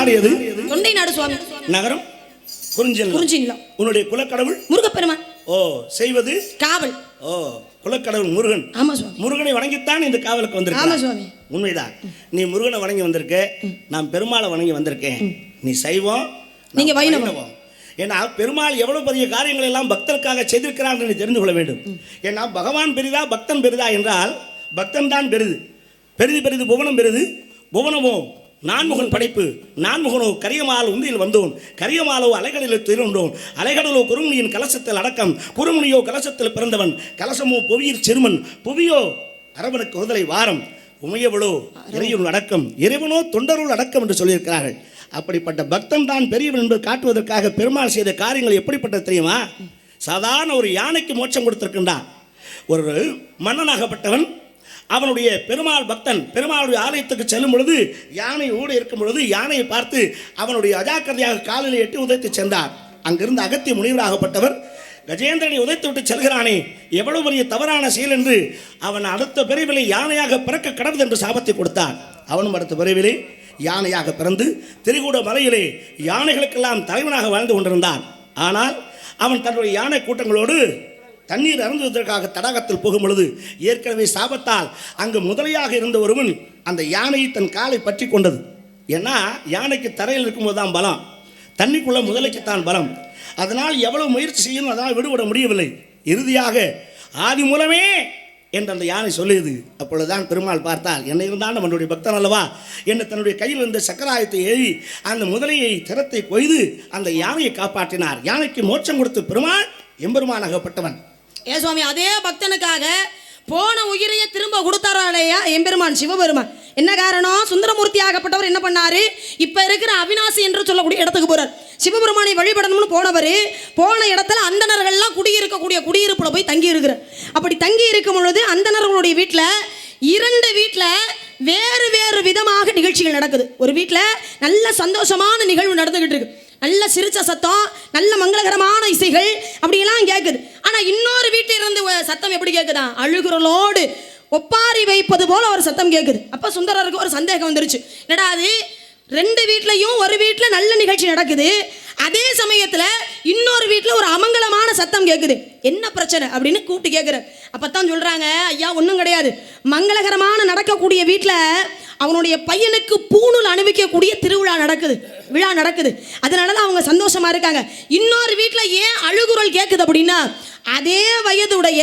நாடு எது? தொண்டை நாடு சுவாமி. நகரம் குறிஞ்சிநிலம். உன்னுடைய குலக்கடவுள் முருகப்பெருமான். ஓ, செய்வது காவல். ஓ, குலக்கடவுள் முருகன். ஆமா சுவாமி. முருகனை வணங்கித்தான் இந்த காவலுக்கு வந்திருக்க. ஆமா சுவாமி. உண்மைதான். நீ முருகனை வணங்கி வந்திருக்க, நான் பெருமாளை வணங்கி வந்திருக்கேன். நீ சைவம், நீங்க வைணவம். ஏன்னா பெருமாள் எவ்வளவு பெரிய காரியங்கள் எல்லாம் பக்தனுக்காக செய்திருக்கிறான் என்று தெரிந்து கொள்ள வேண்டும். ஏன்னா பகவான் பெரிதா பக்தன் பெரிதா என்றால் பக்தன் தான் பெரிது. பெரிது புவனம் பெரிது. புவனமோ நான்முகன் படைப்பு. நான்முகனோ கரியமால் உந்தியில் வந்தோன். கரியமாலோ அலைகளில் திரண்டோன். அலைகடலோ குருமுனியின் கலசத்தில் அடக்கம். குருமுனியோ கலசத்தில் பிறந்தவன். கலசமோ புவியிற் சிறுமன். புவியோ அரவனுக்கு முதலை வாரம். உமையவளோ இறையுள் அடக்கம். இறைவனோ தொண்டருள் அடக்கம் என்று சொல்லியிருக்கிறார்கள். அப்படிப்பட்ட பக்தன் தான் பெரியவன் என்பது காட்டுவதற்காக பெருமாள் செய்த காரியங்கள் எப்படிப்பட்டது தெரியுமா? சாதாரண ஒரு யானைக்கு மோட்சம் கொடுத்திருக்கின்றான். ஒரு மன்னனாகப்பட்டவன் அவனுடைய பெருமாள் பக்தன் பெருமாளுடைய ஆலயத்துக்கு செல்லும் பொழுது யானை ஓடி இருக்கும் பொழுது யானையை பார்த்து அவனுடைய அஜாக்கிரதையாக காலில் எட்டி உதைத்து சென்றார். அங்கிருந்து அகத்திய முனிவராகப்பட்டவர் கஜேந்திரனை உதைத்து விட்டு செல்கிறானே, எவ்வளவு பெரிய தவறான செயல் என்று அவன் அடுத்த பிறவிலே யானையாக பிறக்க கடவுள் என்று சாபத்தை கொடுத்தார். அவனும் அடுத்த பிறவிலே யானையாக பிறந்து திரிகூட மலையிலே யானைகளுக்கெல்லாம் தலைவனாக வாழ்ந்து கொண்டிருந்தான். ஆனால் அவன் தன்னுடைய யானை கூட்டங்களோடு தண்ணீர் அருந்துவதற்காக தடாகத்தில் போகும் பொழுது ஏற்கனவே சாபத்தால் அங்கு முதலையாக இருந்த ஒருவன் அந்த யானையை தன் காலை பற்றி கொண்டது. ஏன்னா யானைக்கு தரையில் இருக்கும்போது தான் பலம், தண்ணிக்குள்ள முதலைக்குத்தான் பலம். அதனால் எவ்வளவு முயற்சி செய்யும், அதனால் விடுபட முடியவில்லை. இறுதியாக ஆதி மூலமே என்று அந்த யானை சொல்லியது. அப்பொழுதுதான் பெருமாள் பார்த்தால், என்ன இருந்தாலும் நம்மளுடைய பக்தன் அல்லவா என்று தன்னுடைய கையில் இருந்த சக்கராயத்தை ஏறி அந்த முதலையை திறத்தை கொய்து அந்த யானையை காப்பாற்றினார். யானைக்கு மோட்சம் கொடுத்து பெருமாள் எம்பெருமானாகப்பட்டவன். ஏ சுவாமி, அதே பக்தனுக்காக போன உயிரையே திரும்ப கொடுத்தாராலையா எம்பெருமான் சிவபெருமான். என்ன காரணம்? சுந்தரமூர்த்தி ஆகப்பட்டவர் என்ன பண்ணாரு? இப்ப இருக்கிற அவினாசி என்று சொல்லக்கூடிய இடத்துக்கு போறார். சிவபெருமானை வழிபடணும்னு போன இடத்துல அந்தணர்கள்லாம் குடியிருக்கக்கூடிய குடியிருப்புல போய் தங்கி இருக்கிறார். அப்படி தங்கி இருக்கும் பொழுது அந்தணர்களுடைய வீட்டில் 2 வீட்டில் வேறு வேறு விதமாக நிகழ்ச்சிகள் நடக்குது. ஒரு வீட்டில் நல்ல சந்தோஷமான நிகழ்வு நடந்துகிட்டு இருக்கு. நல்ல சிரிச்ச சத்தம், நல்ல மங்களகரமான இசைகள் அப்படியெல்லாம் கேட்குது. ஆனால் இன்னொரு வீட்டில் இருந்து சத்தம் எப்படி கேட்குதா? அழுகுறலோடு ஒப்பாரி வைப்பது போல ஒரு சத்தம் கேட்குது. அப்போ சுந்தரருக்கு ஒரு சந்தேகம் வந்துருச்சு. என்னடா அது, 2 வீட்லையும் ஒரு வீட்டில் நல்ல நிகழ்ச்சி நடக்குது, அதே சமயத்தில் இன்னொரு வீட்டில் ஒரு அமங்கலமான சத்தம் கேட்குது, என்ன பிரச்சனை அப்படின்னு கூப்பிட்டு கேட்குற. அப்போ தான் சொல்கிறாங்க, ஐயா ஒன்றும் கிடையாது, மங்களகரமான நடக்கக்கூடிய வீட்டில் அவனுடைய பையனுக்கு பூணூல் அணிவிக்கக்கூடிய விழா நடக்குது. அதனால தான் அவங்க சந்தோஷமா இருக்காங்க. இன்னொரு வீட்டில் ஏன் அழுகுரல் கேட்குது அப்படின்னா, அதே வயதுடைய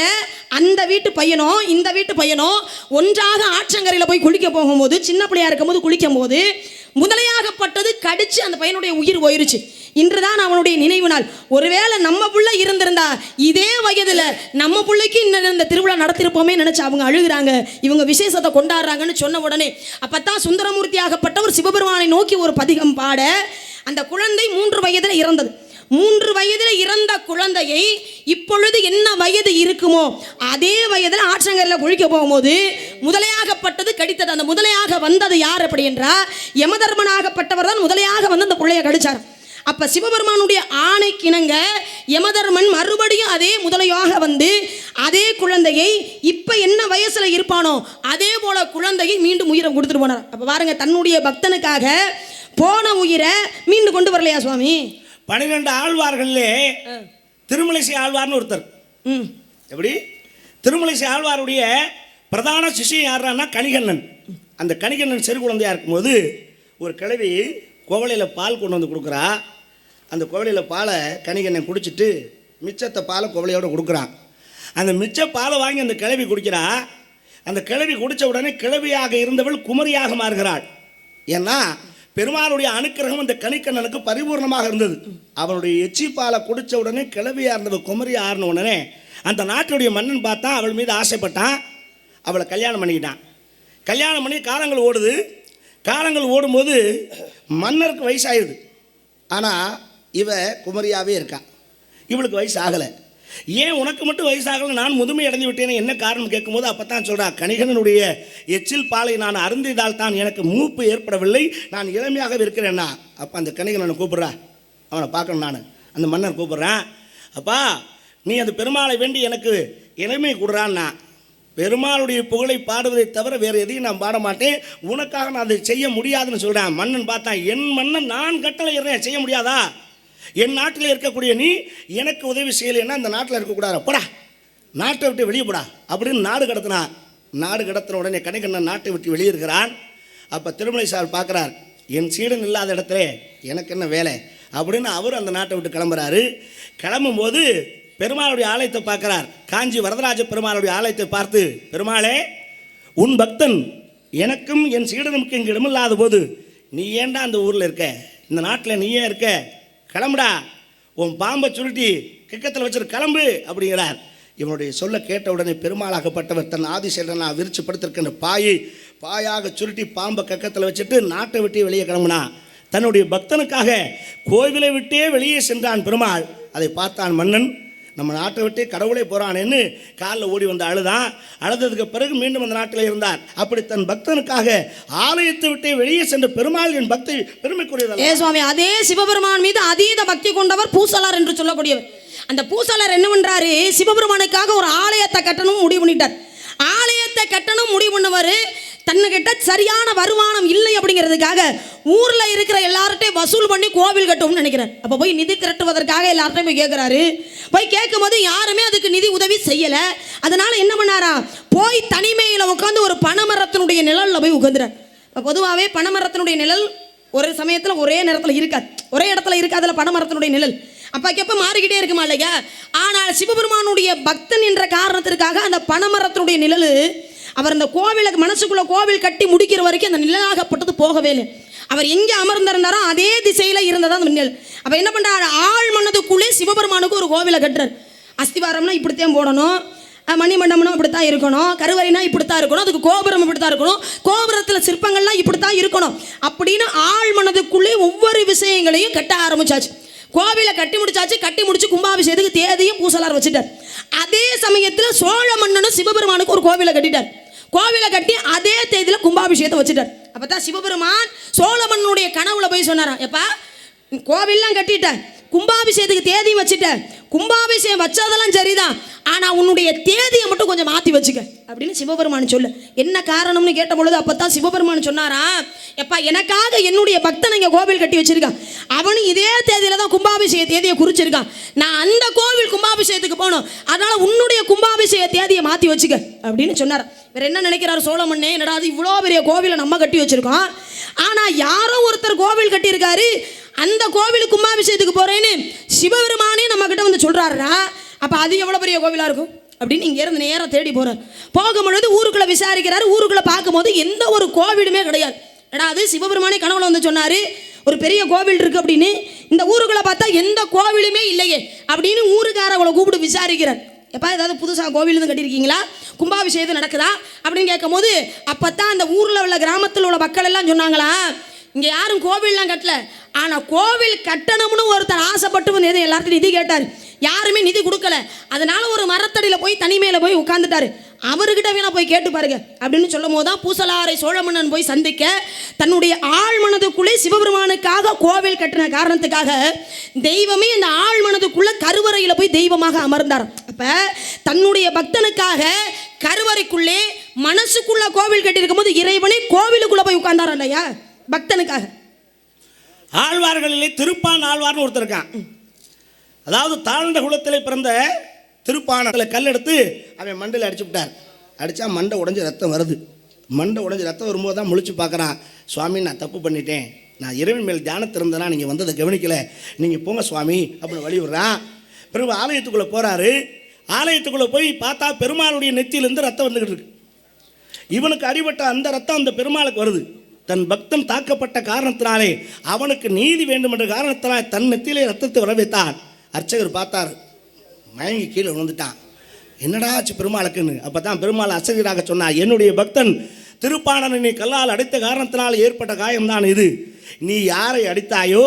அந்த வீட்டு பையனோ இந்த வீட்டு பையனோ ஒன்றாக ஆற்றங்கரையில் போய் குளிக்க போகும்போது, சின்ன பிள்ளையா இருக்கும்போது குளிக்கும் போது முதலையாகப்பட்டது கடிச்சு அந்த பையனுடைய உயிர் போயிருச்சு. இன்றுதான் அவனுடைய நினைவு நாள். ஒருவேளை நம்ம புள்ள இருந்திருந்தா இதே வயதுல நம்ம பிள்ளைக்கு இந்த திருவிழா நடத்திருப்போமே நினைச்சு அவங்க அழுகுறாங்க, இவங்க விசேஷத்தை கொண்டாடுறாங்கன்னு சொன்ன உடனே அப்பத்தான் சுந்தரமூர்த்தி ஆகப்பட்டவர் சிவபெருமானை நோக்கி ஒரு பதிகம் பாட, அந்த குழந்தை 3 வயதுல இறந்தது. 3 வயதில் இறந்த குழந்தையை இப்பொழுது என்ன வயது இருக்குமோ அதே வயதில் ஆற்றங்கரையில் குளிக்க போகும்போது முதலையாகப்பட்டது கடித்தது. அந்த முதலையாக வந்தது யார் அப்படி என்றால் யமதர்மனாகப்பட்டவர் தான் முதலையாக வந்து அந்த பிள்ளையை கடிச்சார். அப்ப சிவபெருமானுடைய ஆணைக்கிணங்க யமதர்மன் மறுபடியும் அதே முதலையாக வந்து அதே குழந்தையை இப்ப என்ன வயசுல இருப்பானோ அதே போல குழந்தையை மீண்டும் உயிரை கொடுத்துட்டு போனார். அப்ப பாருங்க, தன்னுடைய பக்தனுக்காக போன உயிரை மீண்டும் கொண்டு வரலையா சுவாமி? 12 ஆழ்வார்களே திருமலைசை ஆழ்வார்னு ஒருத்தர். எப்படி? திருமலைசை ஆழ்வாருடைய பிரதான சிஷ்யன் யாருன்னா கணிகண்ணன். அந்த கணிகண்ணன் சிறு குழந்தையா இருக்கும்போது ஒரு கிழவி கோவலையில் பால் கொண்டு வந்து கொடுக்குறா. அந்த கோவலையில் பாலை கணிகண்ணன் குடிச்சிட்டு மிச்சத்தை பாலை கோவலையோடு கொடுக்குறான். அந்த மிச்ச பாலை வாங்கி அந்த கிழவி குடிக்கிறா. அந்த கிழவி குடித்த உடனே கிழவியாக இருந்தவள் குமரியாக மாறுகிறாள். ஏன்னா பெருமாளுடைய அனுக்கிரகம் அந்த கணிகண்ணனுக்கு பரிபூர்ணமாக இருந்தது. அவனுடைய எச்சி பாலை குடித்த உடனே கிழவியாக இருந்தவள் குமரியாக ஆறின உடனே அந்த நாட்டுடைய மன்னன் பார்த்தா அவள் மீது ஆசைப்பட்டான். அவளை கல்யாணம் பண்ணிக்கிட்டான். கல்யாணம் பண்ணி காலங்கள் ஓடுது. காலங்கள் ஓடும்போது மன்னருக்கு வயசாகிடுது. ஆனால் இவ குமரியாகவே இருக்கா. இவளுக்கு வயசு ஆகலை. ஏன் உனக்கு மட்டும் வயசாகலை, நான் முதுமை அடைந்து விட்டேன்னு என்ன காரணம் கேட்கும்போது அப்போ தான் சொல்கிறா, கணிகனுடைய எச்சில் பாலை நான் அருந்தியதால் தான் எனக்கு மூப்பு ஏற்படவில்லை, நான் இளமையாக இருக்கிறேன்னா. அப்போ அந்த கணிகனை கூப்பிட்றா, அவனை பார்க்கணும். நான் அந்த மன்னர் கூப்பிட்றேன், அப்பா நீ அந்த பெருமாளை வேண்டி எனக்கு இளமை கொடுறான்னா. பெருமாளுடைய புகழை பாடுவதை தவிர வேறு எதையும் நான் பாட மாட்டேன், உனக்காக நான் அதை செய்ய முடியாதுன்னு சொல்கிறேன். மன்னன் பார்த்தான், என் மன்னன் நான் கட்டளை இடுறேன், செய்ய முடியாதா? என் நாட்டில் இருக்கக்கூடிய நீ எனக்கு உதவி செய்யலைன்னா இந்த நாட்டில் இருக்கக்கூடாது, போடா, நாட்டை விட்டு வெளியே போடா அப்படின்னு நாடு கடத்தினான். நாடு கடத்தின உடனே கணிகண்ணன் நாட்டை விட்டு வெளியிருக்கிறான். அப்போ திருமலை சார் பார்க்குறார், என் சீடன் இல்லாத இடத்துல எனக்கு என்ன வேலை அப்படின்னு அவர் அந்த நாட்டை விட்டு கிளம்புறாரு. கிளம்பும்போது பெருமாளுடைய ஆலயத்தை பார்க்குறார். காஞ்சி வரதராஜ பெருமாளுடைய ஆலயத்தை பார்த்து, பெருமாளே, உன் பக்தன் எனக்கும் என் சீடனுக்கு இங்கே இடமில்லாத போது நீ ஏன்டா அந்த ஊரில் இருக்க, இந்த நாட்டில் நீ ஏன் இருக்க, கிளம்புடா, உன் பாம்பை சுருட்டி கிக்கத்தில் வச்சுரு கிளம்பு அப்படிங்கிறார். இவனுடைய சொல்ல கேட்ட உடனே பெருமாளாகப்பட்டவர் தன் ஆதிசேடனா விரிச்சு படுத்திருக்கின்ற பாயாக சுருட்டி பாம்பை கக்கத்தில் வச்சுட்டு நாட்டை விட்டு வெளியே கிளம்புனா. தன்னுடைய பக்தனுக்காக கோவிலை விட்டே வெளியே சென்றான் பெருமாள். அதை பார்த்தான் மன்னன், நம்ம நாட்டை விட்டே கடவுளே போகிறானேன்னு காலில் ஓடி வந்து அழுதான். அழுததுக்கு பிறகு மீண்டும் அந்த நாட்டில் இருந்தார். அப்படி தன் பக்தனுக்காக ஆலயத்தை விட்டே வெளியே சென்ற பெருமாள் என் பக்தி பெருமைக்குரியதல்ல. ஏ சுவாமி, அதே சிவபெருமான் மீது அதீத பக்தி கொண்டவர் பூசலார் என்று சொல்லக்கூடியவர். அந்த பூசலார் என்ன பண்றாரு, சிவபெருமானுக்காக ஒரு ஆலயத்தை கட்டணும் முடிவு பண்ணிட்டார். ஆலயத்தை கட்டணும் முடிவு பண்ணவர் தன்னுகிட்ட சரியான வருமானம் இல்லை அப்படிங்கிறதுக்காக ஊர்ல இருக்கிற எல்லார்ட்டையும் வசூல் பண்ணி கோவில் கட்டும்னு நினைக்கிறார். அப்ப போய் நிதி திரட்டுவதற்காக எல்லார்ட்டையும் போய் கேட்கிறாரு. போய் கேட்கும் போது யாருமே அதுக்கு நிதி உதவி செய்யல. அதனால என்ன பண்ணாரா, போய் தனிமையில உட்காந்து ஒரு பனைமரத்தினுடைய நிழல்ல போய் உட்காந்துறார். பொதுவாகவே பனைமரத்தினுடைய நிழல் ஒரு சமயத்துல ஒரே நேரத்தில் இருக்காது, ஒரே இடத்துல இருக்காதுல பனைமரத்தினுடைய நிழல் அப்பக்கப்ப மாறிக்கிட்டே இருக்குமா இல்லையா? ஆனால் சிவபெருமானுடைய பக்தன் என்ற காரணத்திற்காக அந்த பனைமரத்தினுடைய நிழல் அவர் அந்த கோவிலை மனசுக்குள்ள கோவில் கட்டி முடிக்கிற வரைக்கும் அந்த நிழலாகப்பட்டது போகவே இல்லை. அவர் எங்கே அமர்ந்திருந்தாரோ அதே திசையில் இருந்ததா அந்த நிழல். அப்போ என்ன பண்ணுறாரு, ஆள் மனதுக்குள்ளே சிவபெருமானுக்கு ஒரு கோவிலை கட்டுறார். அஸ்திவாரம்னா இப்படித்தான் போடணும், மணிமண்டபம்னா இப்படித்தான் இருக்கணும், கருவறைனா இப்படித்தான் இருக்கணும், அதுக்கு கோபுரம் இப்படித்தான் இருக்கணும், கோபுரத்தில் சிற்பங்கள்லாம் இப்படித்தான் இருக்கணும் அப்படின்னு ஆள் மனதுக்குள்ளே ஒவ்வொரு விஷயங்களையும் கட்ட ஆரம்பிச்சாச்சு. கோவிலை கட்டி முடிச்சாச்சு. கட்டி முடிச்சு கும்பாபிஷேகத்துக்கு தேதியும் பூசலார் வச்சுட்டார். அதே சமயத்தில் சோழ மன்னனும் சிவபெருமானுக்கு ஒரு கோவிலை கட்டிட்டார். கோவிலை கட்டி அதே தேதியில் கும்பாபிஷேகத்தை வச்சுட்டார். அப்பதான் சிவபெருமான் சோழ மன்னனுடைய கனவுல போய் சொன்னாராம், எப்பா கோவில்லாம் கட்டிட்டேன், கும்பாபிஷேகத்துக்கு தேதியும் வச்சுட்டேன், கும்பாபிஷேகம் வச்சதெல்லாம் சரிதான், ஆனால் உன்னுடைய தேதியை மட்டும் கொஞ்சம் மாற்றி வச்சுக்க அப்படின்னு சிவபெருமான் சொல்ல. என்ன காரணம்னு கேட்ட பொழுது அப்பதான் சிவபெருமான் சொன்னாரா, எப்பா எனக்காக என்னுடைய பக்தன் இங்கே கோவில் கட்டி வச்சிருக்கான், அவனு இதே தேதியில தான் கும்பாபிஷேக தேதியை குறிச்சிருக்கான், நான் அந்த கோவில் கும்பாபிஷேகத்துக்கு போகணும், அதனால உன்னுடைய கும்பாபிஷேக தேதியை மாற்றி வச்சுக்க அப்படின்னு சொன்னார். வேற என்ன நினைக்கிறார் சோழ மன்னே, என்னடா அது இவ்வளோ பெரிய கோவிலை நம்ம கட்டி வச்சிருக்கோம், ஆனால் யாரோ ஒருத்தர் கோவில் கட்டியிருக்காரு, அந்த கோவில் கும்பாபிஷேகத்துக்கு போறேன்னு சிவபெருமானே நம்ம கிட்ட வந்து சொல்றாருடா, அப்ப அது எவ்வளவு பெரிய கோவிலா இருக்கும் அப்படின்னு இங்க இருந்து நேரம் தேடி போறார். போகும்பொழுது ஊருக்குள்ள விசாரிக்கிறாரு. ஊருக்குள்ள பார்க்கும்போது எந்த ஒரு கோவிலுமே கிடையாது. ஏடா அது சிவபெருமானே கனவுல வந்து சொன்னாரு ஒரு பெரிய கோவில் இருக்கு அப்படின்னு. இந்த ஊருக்குள்ள பார்த்தா எந்த கோவிலுமே இல்லையே அப்படின்னு ஊருக்காரவங்களை கூப்பிட்டு விசாரிக்கிறார். எப்பா ஏதாவது புதுசாக கோவில் இருந்து கட்டியிருக்கீங்களா, கும்பாபிஷேகம் நடக்குதா அப்படின்னு கேட்கும் போது அப்பத்தான் அந்த ஊரில் உள்ள கிராமத்தில் உள்ள மக்கள் எல்லாம் சொன்னாங்களா, இங்கே யாரும் கோவில்லாம் கட்டல, ஆனால் கோவில் கட்டணும்னு ஒருத்தர் ஆசைப்பட்டு வந்து எதுவும் எல்லார்ட்டும் நிதி கேட்டார், யாருமே நிதி கொடுக்கல, அதனால ஒரு மரத்தடியில் போய் தனிமையில் போய் உட்காந்துட்டாரு, அவர்கிட்ட வேணா போய் கேட்டு பாருங்க அப்படின்னு சொல்லும் போது தான் பூசலாரை சோழ மன்னன் போய் சந்திக்க தன்னுடைய ஆழ் மனதுக்குள்ளே சிவபெருமானுக்காக கோவில் கட்டின காரணத்துக்காக தெய்வமே இந்த ஆழ் மனதுக்குள்ள கருவறையில் போய் தெய்வமாக அமர்ந்தார். அப்ப தன்னுடைய பக்தனுக்காக கருவறைக்குள்ளே மனசுக்குள்ள கோவில் கட்டியிருக்கும் போது இறைவனை கோவிலுக்குள்ள போய் உட்கார்ந்தார் இல்லையா பக்தனுக்காக. ஆழ்வார்களிலே திருப்பான் ஆழ்வார்னு ஒருத்தர் இருக்கான். அதாவது தாழ்ந்த குலத்தில் பிறந்த திருப்பானத்தில் கல் எடுத்து அவன் மண்டையில் அடிச்சு விட்டார். அடித்தா மண்டை உடஞ்சி ரத்தம் வருது. மண்டை உடஞ்சி ரத்தம் வரும்போது தான் முழிச்சு பார்க்குறான், சுவாமி நான் தப்பு பண்ணிட்டேன், நான் இறைவன் மேல் தியானத்தில் இருந்தேன்னா நீங்கள் வந்ததை கவனிக்கலை, நீங்கள் போங்க சுவாமி அப்படின்னு வழி விடுறான். பிறகு ஆலயத்துக்குள்ளே போகிறாரு. ஆலயத்துக்குள்ளே போய் பார்த்தா பெருமாளுடைய நெத்தியிலேருந்து ரத்தம் வந்துக்கிட்டு இருக்கு. இவனுக்கு அடிபட்ட அந்த ரத்தம் அந்த பெருமாளுக்கு வருது. தன் பக்தன் தாக்கப்பட்ட காரணத்தினாலே அவனுக்கு நீதி வேண்டும் என்ற காரணத்தினாலே தன் நெத்தியிலே ரத்தத்தை வர வைத்தான். அர்ச்சகர் பார்த்தார், மயங்கி கீழே விழுந்துட்டான். என்னடா ஆச்சு பெருமாளுக்குன்னு. அப்போ தான் பெருமாள் அசதியாக சொன்னார், என்னுடைய பக்தன் திருப்பாணனை கல்லால் அடித்த காரணத்தினால் ஏற்பட்ட காயம்தான் இது. நீ யாரை அடித்தாயோ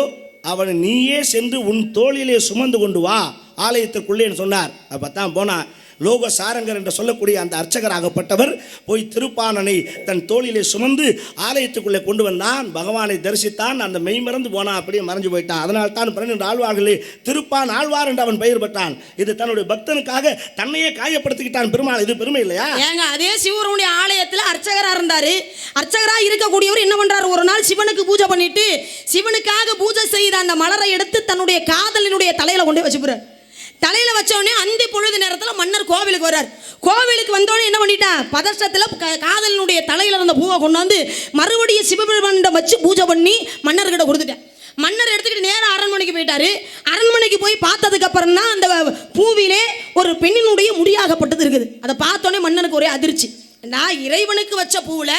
அவனை நீயே சென்று உன் தோளிலே சுமந்து கொண்டு வா ஆலயத்திற்குள்ளேன்னு சொன்னார். அப்போ தான் போனான். லோக சாரங்கர் என்று சொல்லக்கூடிய அந்த அர்ச்சகராகப்பட்டவர் போய் திருப்பானனை தன் தோளிலே சுமந்து ஆலயத்துக்குள்ளே கொண்டு வந்தான். பகவானை தரிசித்தான். அந்த மெய் மறந்து போனான், அப்படியே மறைஞ்சு போயிட்டான். அதனால் தான் 12 ஆழ்வார்களே திருப்பான் ஆழ்வார் என்று அவன் பெயர் பெற்றான். இது தன்னுடைய பக்தனுக்காக தன்னையே காயப்படுத்திக்கிட்டான் பெருமாள். இது பெருமை இல்லையா? ஏங்க அதே சிவருடைய ஆலயத்தில் அர்ச்சகரா இருந்தாரு. அர்ச்சகரா இருக்கக்கூடியவர் என்ன பண்றாரு, ஒரு நாள் சிவனுக்கு பூஜை பண்ணிட்டு சிவனுக்காக பூஜை செய்த அந்த மலரை எடுத்து தன்னுடைய காதலினுடைய தலையில கொண்டு வச்சுக்கிறார். தலையில வச்ச உடனே அந்தி பொழுது நேரத்தில் மன்னர் கோவிலுக்கு வர்றார். கோவிலுக்கு வந்தோடனே என்ன பண்ணிட்டான், பதஷ்டத்தில் காதலினுடைய தலையில இருந்த பூவை கொண்டு வந்து மறுபடியும் சிவபெருமானிடம் வச்சு பூஜை பண்ணி மன்னர்கிட்ட கொடுத்துட்டேன். மன்னர் எடுத்துக்கிட்டு நேரம் அரண்மனைக்கு போயிட்டாரு. அரண்மனைக்கு போய் பார்த்ததுக்கு அப்புறம் தான் அந்த பூவிலே ஒரு பெண்ணினுடைய முடியாகப்பட்டது இருக்குது. அதை பார்த்தோன்னே மன்னனுக்கு ஒரே அதிர்ச்சி. நான் இறைவனுக்கு வச்ச பூவில்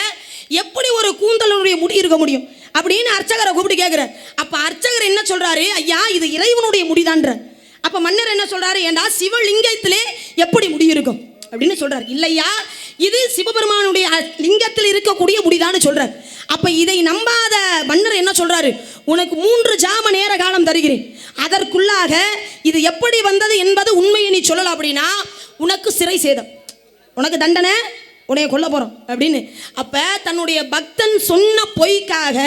எப்படி ஒரு கூந்தலுடைய முடி இருக்க முடியும் அப்படின்னு அர்ச்சகரை கூப்பிட்டு கேட்குறார். அப்போ அர்ச்சகர் என்ன சொல்றாரு, ஐயா இது இறைவனுடைய முடிதான்ற. அப்போ மன்னர் என்ன சொல்றாரு, ஏண்டா சிவலிங்கத்திலே எப்படி முடி இருக்கும் அப்படின்னு சொல்றாரு. இல்லையா இது சிவபெருமானுடைய லிங்கத்தில் இருக்கக்கூடிய முடிதான்னு சொல்றார். அப்ப இதை நம்பாத மன்னர் என்ன சொல்றாரு, உனக்கு 3 ஜாம நேர காலம் தருகிறேன், அதற்குள்ளாக இது எப்படி வந்தது என்பது உண்மையை நீ சொல்லலாம் அப்படின்னா உனக்கு சிறை சேதம், உனக்கு தண்டனை, உன்னைய கொல்ல போறோம் அப்படின்னு. அப்ப தன்னுடைய பக்தன் சொன்ன பொய்க்காக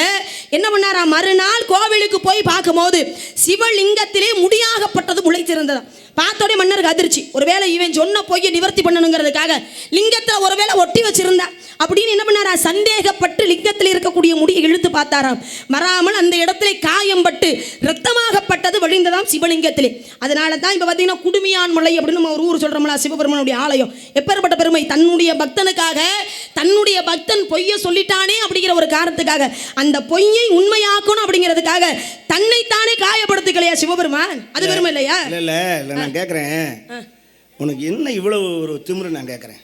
என்ன பண்ணாரா, மறுநாள் கோவிலுக்கு போய் பார்க்கும்போது சிவலிங்கத்திலே முடியாகப்பட்டது முளைத்திருந்ததா. பார்த்தோடே மன்னருக்கு அதிர்ச்சி. ஒருவேளை இவன் சொன்ன பொய்யை நிவர்த்தி பண்ணணுங்கிறதுக்காக லிங்கத்தில் ஒருவேளை ஒட்டி வச்சிருந்தா அப்படின்னு என்ன பண்ணாரா, சந்தேகப்பட்டு லிங்கத்தில் இருக்கக்கூடிய முடியை இழுத்து பார்த்தாராம். வராமல் அந்த இடத்துல காயம்பட்டு ரத்தமாகப்பட்டது வழிந்ததாம் சிவலிங்கத்திலே. அதனால தான் இப்போ பார்த்தீங்கன்னா குடுமியான் மலை அப்படின்னு நம்ம ஒரு ஊர் சொல்கிறோம்ல, சிவபெருமானுடைய ஆலயம். எப்பேற்பட்ட பெருமை, தன்னுடைய பக்தனுக்காக தன்னுடைய பக்தன் பொய்யை சொல்லிட்டானே அப்படிங்கிற ஒரு காரணத்துக்காக அந்த பொய்யை உண்மையாக்கணும் அப்படிங்கிறதுக்காக தன்னைத்தானே காயப்படுத்திக்கலையா சிவபெருமான். அது பெருமை இல்லையா? இல்லை நான் கேட்குறேன், உனக்கு என்ன இவ்வளவு ஒரு திமிரு நான் கேட்குறேன்.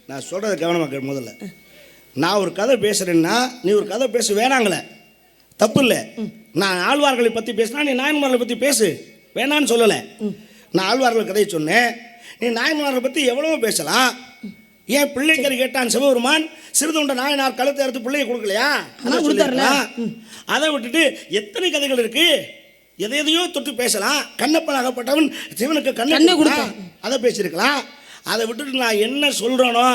நான் சொல்கிறத கவனமாக முதல்ல. நான் ஒரு கதை பேசுகிறேன்னா நீ ஒரு கதை பேச வேணாங்களே, தப்பு இல்லை. நான் ஆழ்வார்களை பற்றி பேசினா நீ நாயன்மார்களை பற்றி பேசு, வேணான்னு சொல்லலை. நான் ஆழ்வார்கள் கதையை சொன்னேன், நீ நாயன்மார்களை பற்றி எவ்வளவோ பேசலாம். ஏன் பிள்ளைக்கறி கேட்டான் சிவபெருமான், சிறுதொண்ட நாயனார் கழுத்தை எடுத்து பிள்ளையை கொடுக்கலையா? அதை விட்டுட்டு எத்தனை கதைகள் இருக்கு, எதையோ தொட்டு பேசலாம். கண்ணப்பன் ஆகப்பட்டவன் சிவனுக்கு கண்ணை கொடுத்தான், அதை பேசியிருக்கலாம். அதை விட்டுட்டு நான் என்ன சொல்கிறேனோ,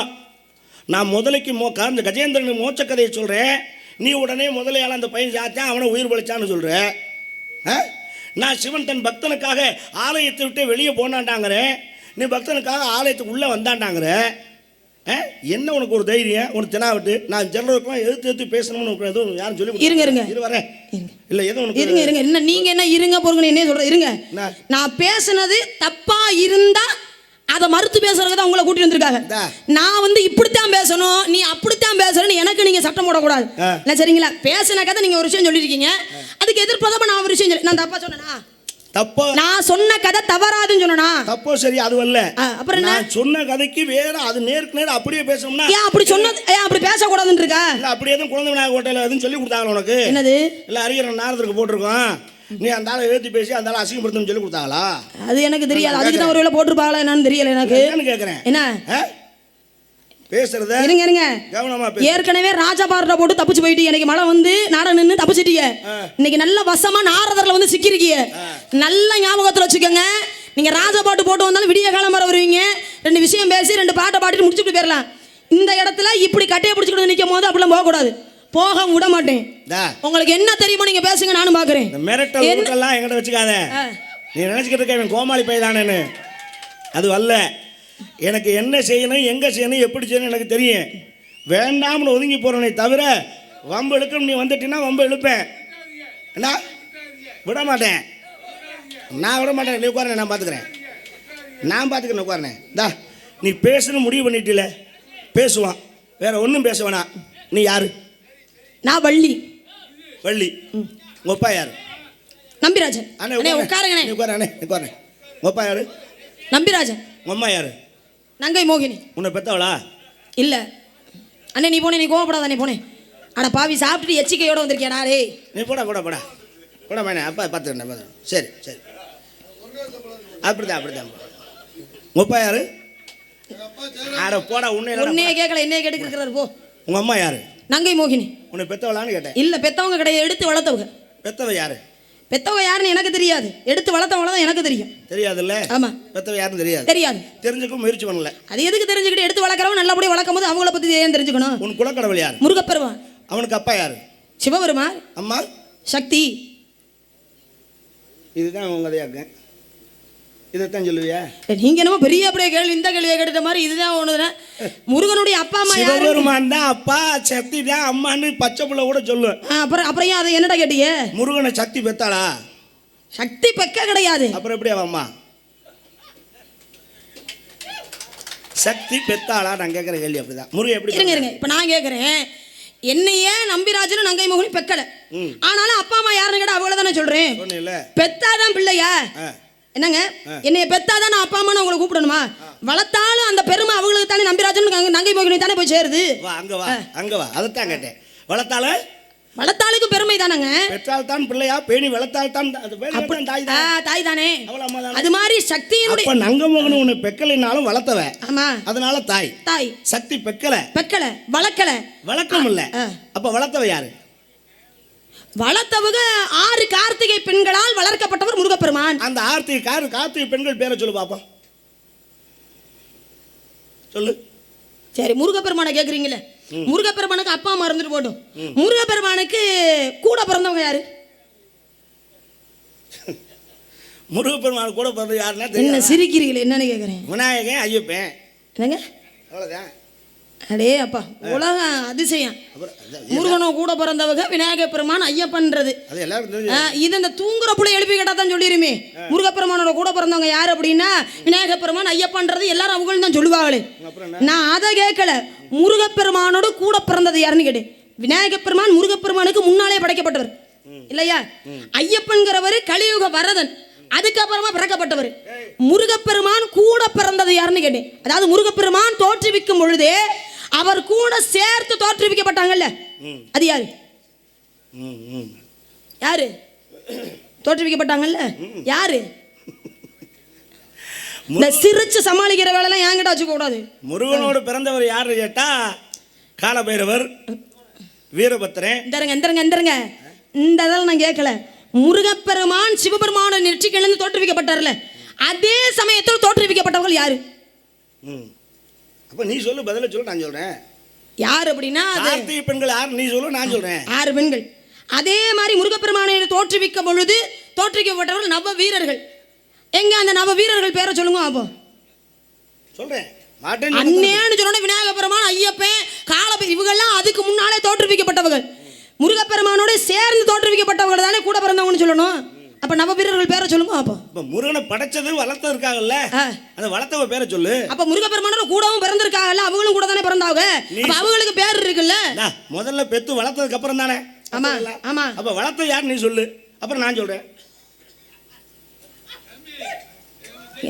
நான் முதலைக்கு இந்த கஜேந்திரனுக்கு மோட்ச கதையை சொல்கிறேன், நீ உடனே முதலையால் அந்த பையன் சாத்தான் அவனை உயிர் பழிச்சான்னு சொல்கிற. நான் சிவன் தன் பக்தனுக்காக ஆலயத்தை விட்டு வெளியே போனாண்டாங்கிறேன், நீ பக்தனுக்காக ஆலயத்துக்கு உள்ளே வந்தாண்டாங்கிற. என்ன உனக்கு ஒரு தைரியம், உனக்கு தெனாவிட்டு நான் ஜெனரலுக்குலாம் எதிர்த்து பேசணும்னு எதுவும் யாரும் சொல்லி இருங்க இரு வரேன். இல்லை எதுவும் இருங்க என்ன நீங்க என்ன இருங்க போறீங்க, என்ன சொல்ற இருங்க. நான் பேசுனது தப்பா இருந்தா அதை மறுத்து பேசுறதுக்கு தான் உங்களை கூட்டி வந்திருக்காங்க. நான் வந்து இப்படித்தான் பேசணும், நீ அப்படித்தான் பேசணும்னு எனக்கு நீங்க சட்டம் போடக்கூடாது. இல்லை சரிங்களா? பேசின கதை நீங்க ஒரு விஷயம் சொல்லியிருக்கீங்க, அதுக்கு எதிர்ப்பதமா நான் ஒரு விஷயம் சொல்லி நான் தப்பா சொன்னேனா? தப்போ நான் சொன்ன கதை தவறாதுன்னு சொன்னா தப்போ சரி, அது வரல. அப்புறம் நான் சொன்ன கதைக்கு வேற அது நேருக்கு நேரம் அப்படியே பேசணும்னா ஏன் அப்படி சொன்னது, ஏன் அப்படி பேசக்கூடாதுன்னு இருக்கா? இல்லை அப்படி எதுவும் குழந்தை விநாயகர் ஹோட்டலில் எதுவும் சொல்லி கொடுத்தாங்களா உனக்கு? என்னது? இல்லை அறிஞர் நாரதருக்கு போட்டிருக்கோம், நீ அந்த ஆளை எழுதி பேசி அந்த ஆளை அசிங்கப்படுத்தணும்னு சொல்லி கொடுத்தாங்களா? அது எனக்கு தெரியாது, அதுக்கு தான் ஒரு வேளை போட்டிருப்பாங்களா என்னன்னு தெரியல எனக்கு. கேட்குறேன் என்ன பேசுறத இருங்க கவனமா. ஏற்கனவே ராஜா பாடுற போட்டு தப்பிச்சு போயிட்டு எனக்கு மழை வந்து நாடகம் நின்று தப்பிச்சிட்டீங்க. இன்னைக்கு நல்ல வசமா நாரதர்ல வந்து சிக்கிருக்கீங்க. நல்ல ஞாபகத்துல வச்சுக்கோங்க, நீங்க ராஜா பாட்டு போட்டு வந்தாலும் விடிய காலம் வர வருவீங்க, 2 விஷயம் பேசி 2 பாட்டை பாடிட்டு முடிச்சுட்டு போயிடலாம். இந்த இடத்துல இப்படி கட்டையை பிடிச்சிக்கிட்டு நிற்கும் போது அப்படிலாம் போகக்கூடாது, போக விட மாட்டேன். உங்களுக்கு என்ன தெரியுமோ நீங்க பேசுங்க, நானும் பாக்குறேன். மிரட்டல் என்கிட்ட வச்சுக்காத. நீ நினைச்சுக்கிட்டு இருக்க கோமாளி பையதானேன்னு, அது அல்ல. எனக்கு என்ன செய்யணும், எங்கே செய்யணும், எப்படி செய்யணும் எனக்கு தெரியும். வேண்டாம்னு ஒதுங்கி போகிறவனை தவிர வம்பு இழுக்கணும் நீ வந்துட்டீங்கன்னா வம்பு இழுப்பேன். என்ன விட மாட்டேன், நான் விட மாட்டேன். நீ உட்காரனே, நான் பார்த்துக்கிறேன் உட்காரனே. இந்தா நீ பேசணும் முடிவு பண்ணிட்டில, பேசுவான், வேற ஒன்றும் பேச வேணாம். நீ யாரு? நான் வள்ளி. உங்கள் அப்பா யாரு? நம்பிராஜன். உட்காருங்க. நீ உட்காரனே, உட்காரனே. உங்கள் அப்பா யாரு? நம்பிராஜன். உங்கள் அம்மா யாரு? நங்கை மோகினி. உன்னை பெத்தவளா? இல்லை அண்ணே, நீ போனே, நீ கோவப்படாத, நீ போனே. அட பாவி, சாப்பிட்டுட்டு எச்சிக்கையோட வந்திருக்கியா? ரே நீ போடா மேனே, அப்பா பார்த்துக்கிறேன். சரி அப்படிதான். உங்கள் அப்பா யாரு? அட போடா, உன்னையே கேட்கல, என்னையே கேட்டுக்கிறாரு போ. உங்கள் அம்மா யாரு? நங்கை மோகினி. உன்னை பெத்தவளான்னு கேட்டேன். இல்லை பெத்தவங்க கிடையாது, எடுத்து வளர்த்தவங்க. பெத்தவ யாரு? பெத்தவங்க யாருன்னு எனக்கு தெரியாது, எடுத்து வளர்த்தவங்கள தான் எனக்கு தெரியும். தெரியாதுல்ல? ஆமா, பெத்தவ யாருன்னு தெரியாது. தெரியாது. தெரிஞ்சுக்கும் முயற்சி பண்ணல. அது எதுக்கு தெரிஞ்சுக்கிட்டு? எடுத்து வளர்க்குறவங்க நல்லபடியாக வளர்க்கும் போது அவங்கள பற்றி ஏன் தெரிஞ்சுக்கணும்? உன் குலக்கடவுள் யார்? முருகப்பெருமான். அவனுக்கு அப்பா யாரு? சிவபெருமான். அம்மா சக்தி. இதுதான் உங்க கதையாக்க. இதைத்தான் சொல்லுவியா? நீங்க என்னமோ பெரிய அப்படியே கேள்வி, இந்த கேள்வியை கேட்ட மாதிரி. இதுதான் ஒண்ணுதுன்னா முருகனுடைய அப்பா அம்மா யாரு? சிவபெருமான் தான் அப்பா, சக்தி தான் அம்மான்னு பச்சை பிள்ளை கூட சொல்லுவேன். அப்புறம் ஏன் அதை என்னடா கேட்டீங்க? முருகனை சக்தி பெத்தாளா? சக்தி பெக்க கிடையாது. அப்புறம் எப்படி அவன் அம்மா? சக்தி பெத்தாளா? நான் கேட்குற கேள்வி அப்படிதான். முருகன் எப்படி? இருங்க இப்போ நான் கேட்குறேன், என்னையே நம்பிராஜனும் நங்கை மோகனி பெக்கல, ஆனாலும் அப்பா அம்மா யாருன்னு கேட்டா அவங்கள தானே சொல்றேன். பெத்தாதான் பிள்ளையா? என்னங்க, என்னைய பெத்தாதான் நான் அப்பா அம்மா உங்களை கூப்பிடணுமா? வளர்த்தாலும் அந்த பெருமை அவங்களுக்கு தானே, நம்பிராஜன் நங்கை மோகினி தானே போய் சேருது. அங்க வா அதைத்தான் கேட்டேன். வளர்த்தாளுக்கு பெருமை தானங்க. பெற்றால் தான் பிள்ளையா, பேணி வளர்த்தால் தான் தாய் தானே. அது மாதிரி சக்தியினுடைய நங்கமோகன் உன்னை பெக்கலைனாலும் வளர்த்தவ. ஆமா, அதனால தாய். சக்தி பெக்கல வளர்க்கம் இல்ல. அப்ப வளர்த்தவ யாரு? வளர்த்தவங்க 6 கார்த்திகை பெண்களால் வளர்க்கப்பட்டவர் முருகப்பெருமான். அந்த கார்த்திகை பெண்கள் பேரை சொல்லு பாப்போம். சொல்லு. சரி, முருகப்பெருமானை கேக்குறீங்களே, முருகப்பெருமானுக்கு அப்பா அம்மா இருந்துட்டு போட்டும். முருகப்பெருமானுக்கு கூட பிறந்தவங்க யாரு? முருகப்பெருமான் கூட பிறந்தது யாருன்னா என்ன சிரிக்கிறீங்களே? என்னன்னு கேக்குறேன். விநாயகன், ஐயப்பன். என்னங்க? அவ்வளவுதான். அடே அப்பா, உலக அதிசயம். முருகனும் கூட பிறந்தவங்க விநாயக பெருமான், ஐயப்பன்றது. இது இந்த தூங்குற புள்ளை எழுப்பி கேட்டா தான் சொல்லிருமே. முருகப்பெருமானோட கூட பிறந்தவங்க யாரு அப்படின்னா விநாயக பெருமான், ஐயப்பன்றது எல்லாரும் அவங்களும் தான் சொல்லுவாங்களே. நான் அதை கேட்கல, முருகப்பெருமானோட கூட பிறந்தது யாருன்னு கேட்டேன். விநாயக பெருமான் முருகப்பெருமானுக்கு முன்னாலே படைக்கப்பட்டவர் இல்லையா? ஐயப்பன்கிறவர் கலியுக வரதன், அதுக்கப்புறமா பிறக்கப்பட்டவர். முருகப்பெருமான் கூட பிறந்தது யாருன்னு கேட்டேன். அதாவது முருகப்பெருமான் தோற்றுவிக்கும் பொழுதே அவர் கூட சேர்த்து தோற்றுவிக்கப்பட்டாங்கல்ல, அது யாரு? யாரு தோற்றுவிக்கப்பட்டாங்கல்ல? யாரு? இந்த சிரிச்சு சமாளிக்கிற வேலைலாம் என்கிட்ட வச்சுக்க கூடாது. முருகனோடு பிறந்தவர் யாரு கேட்டா காலபைரவர், வீரபத்திரன். இந்தருங்க இந்த இதெல்லாம் நான் கேட்கல. முருகப்பெருமான் சிவபெருமான நெற்றிக்கிழந்து தோற்றுவிக்கப்பட்டார்ல, அதே சமயத்தில் தோற்றுவிக்கப்பட்டவர்கள் யாரு? அப்ப நீ சொல்லு, பதில சொல்லு, நான் சொல்றேன். யார் அப்படின்னா கார்த்திகை பெண்கள் யார்? நீ சொல்லு, நான் சொல்றேன். 6 பெண்கள். அதே மாதிரி முருகப்பெருமானை தோற்றுவிக்கும் பொழுது தோற்றுவிக்கப்பட்டவர்கள் நவ வீரர்கள். எங்க அந்த நவ வீரர்கள் பேரை சொல்லுங்க. அப்போ சொல்றேன். அண்ணேன்னு சொன்ன விநாயக பெருமான், ஐயப்பன், காலபை, இவங்கெல்லாம் அதுக்கு முன்னாலே தோற்றுவிக்கப்பட்டவர்கள். முருகப்பெருமானோட சேர்ந்து தோற்றுவிக்கப்பட்டவர்கள் தானே கூட பிறந்தவங்கன்னு சொல்லணும். அப்ப நவ வீரர்கள் பேரை சொல்லுங்க. அப்போ முருகனை படைச்சது வளர்த்தது இருக்காங்கல்ல, அந்த வளர்த்தவ பேரை சொல்லு. அப்ப முருகப்பெருமானோட கூடவும் பிறந்திருக்காங்கல்ல, அவங்களும் கூட தானே பிறந்தாங்க. அப்ப அவங்களுக்கு பேர் இருக்குல்ல. முதல்ல பெத்து வளர்த்ததுக்கு அப்புறம் தானே. ஆமா ஆமா. அப்ப வளர்த்த யார் நீ சொல்லு, அப்புறம் நான் சொல்றேன்.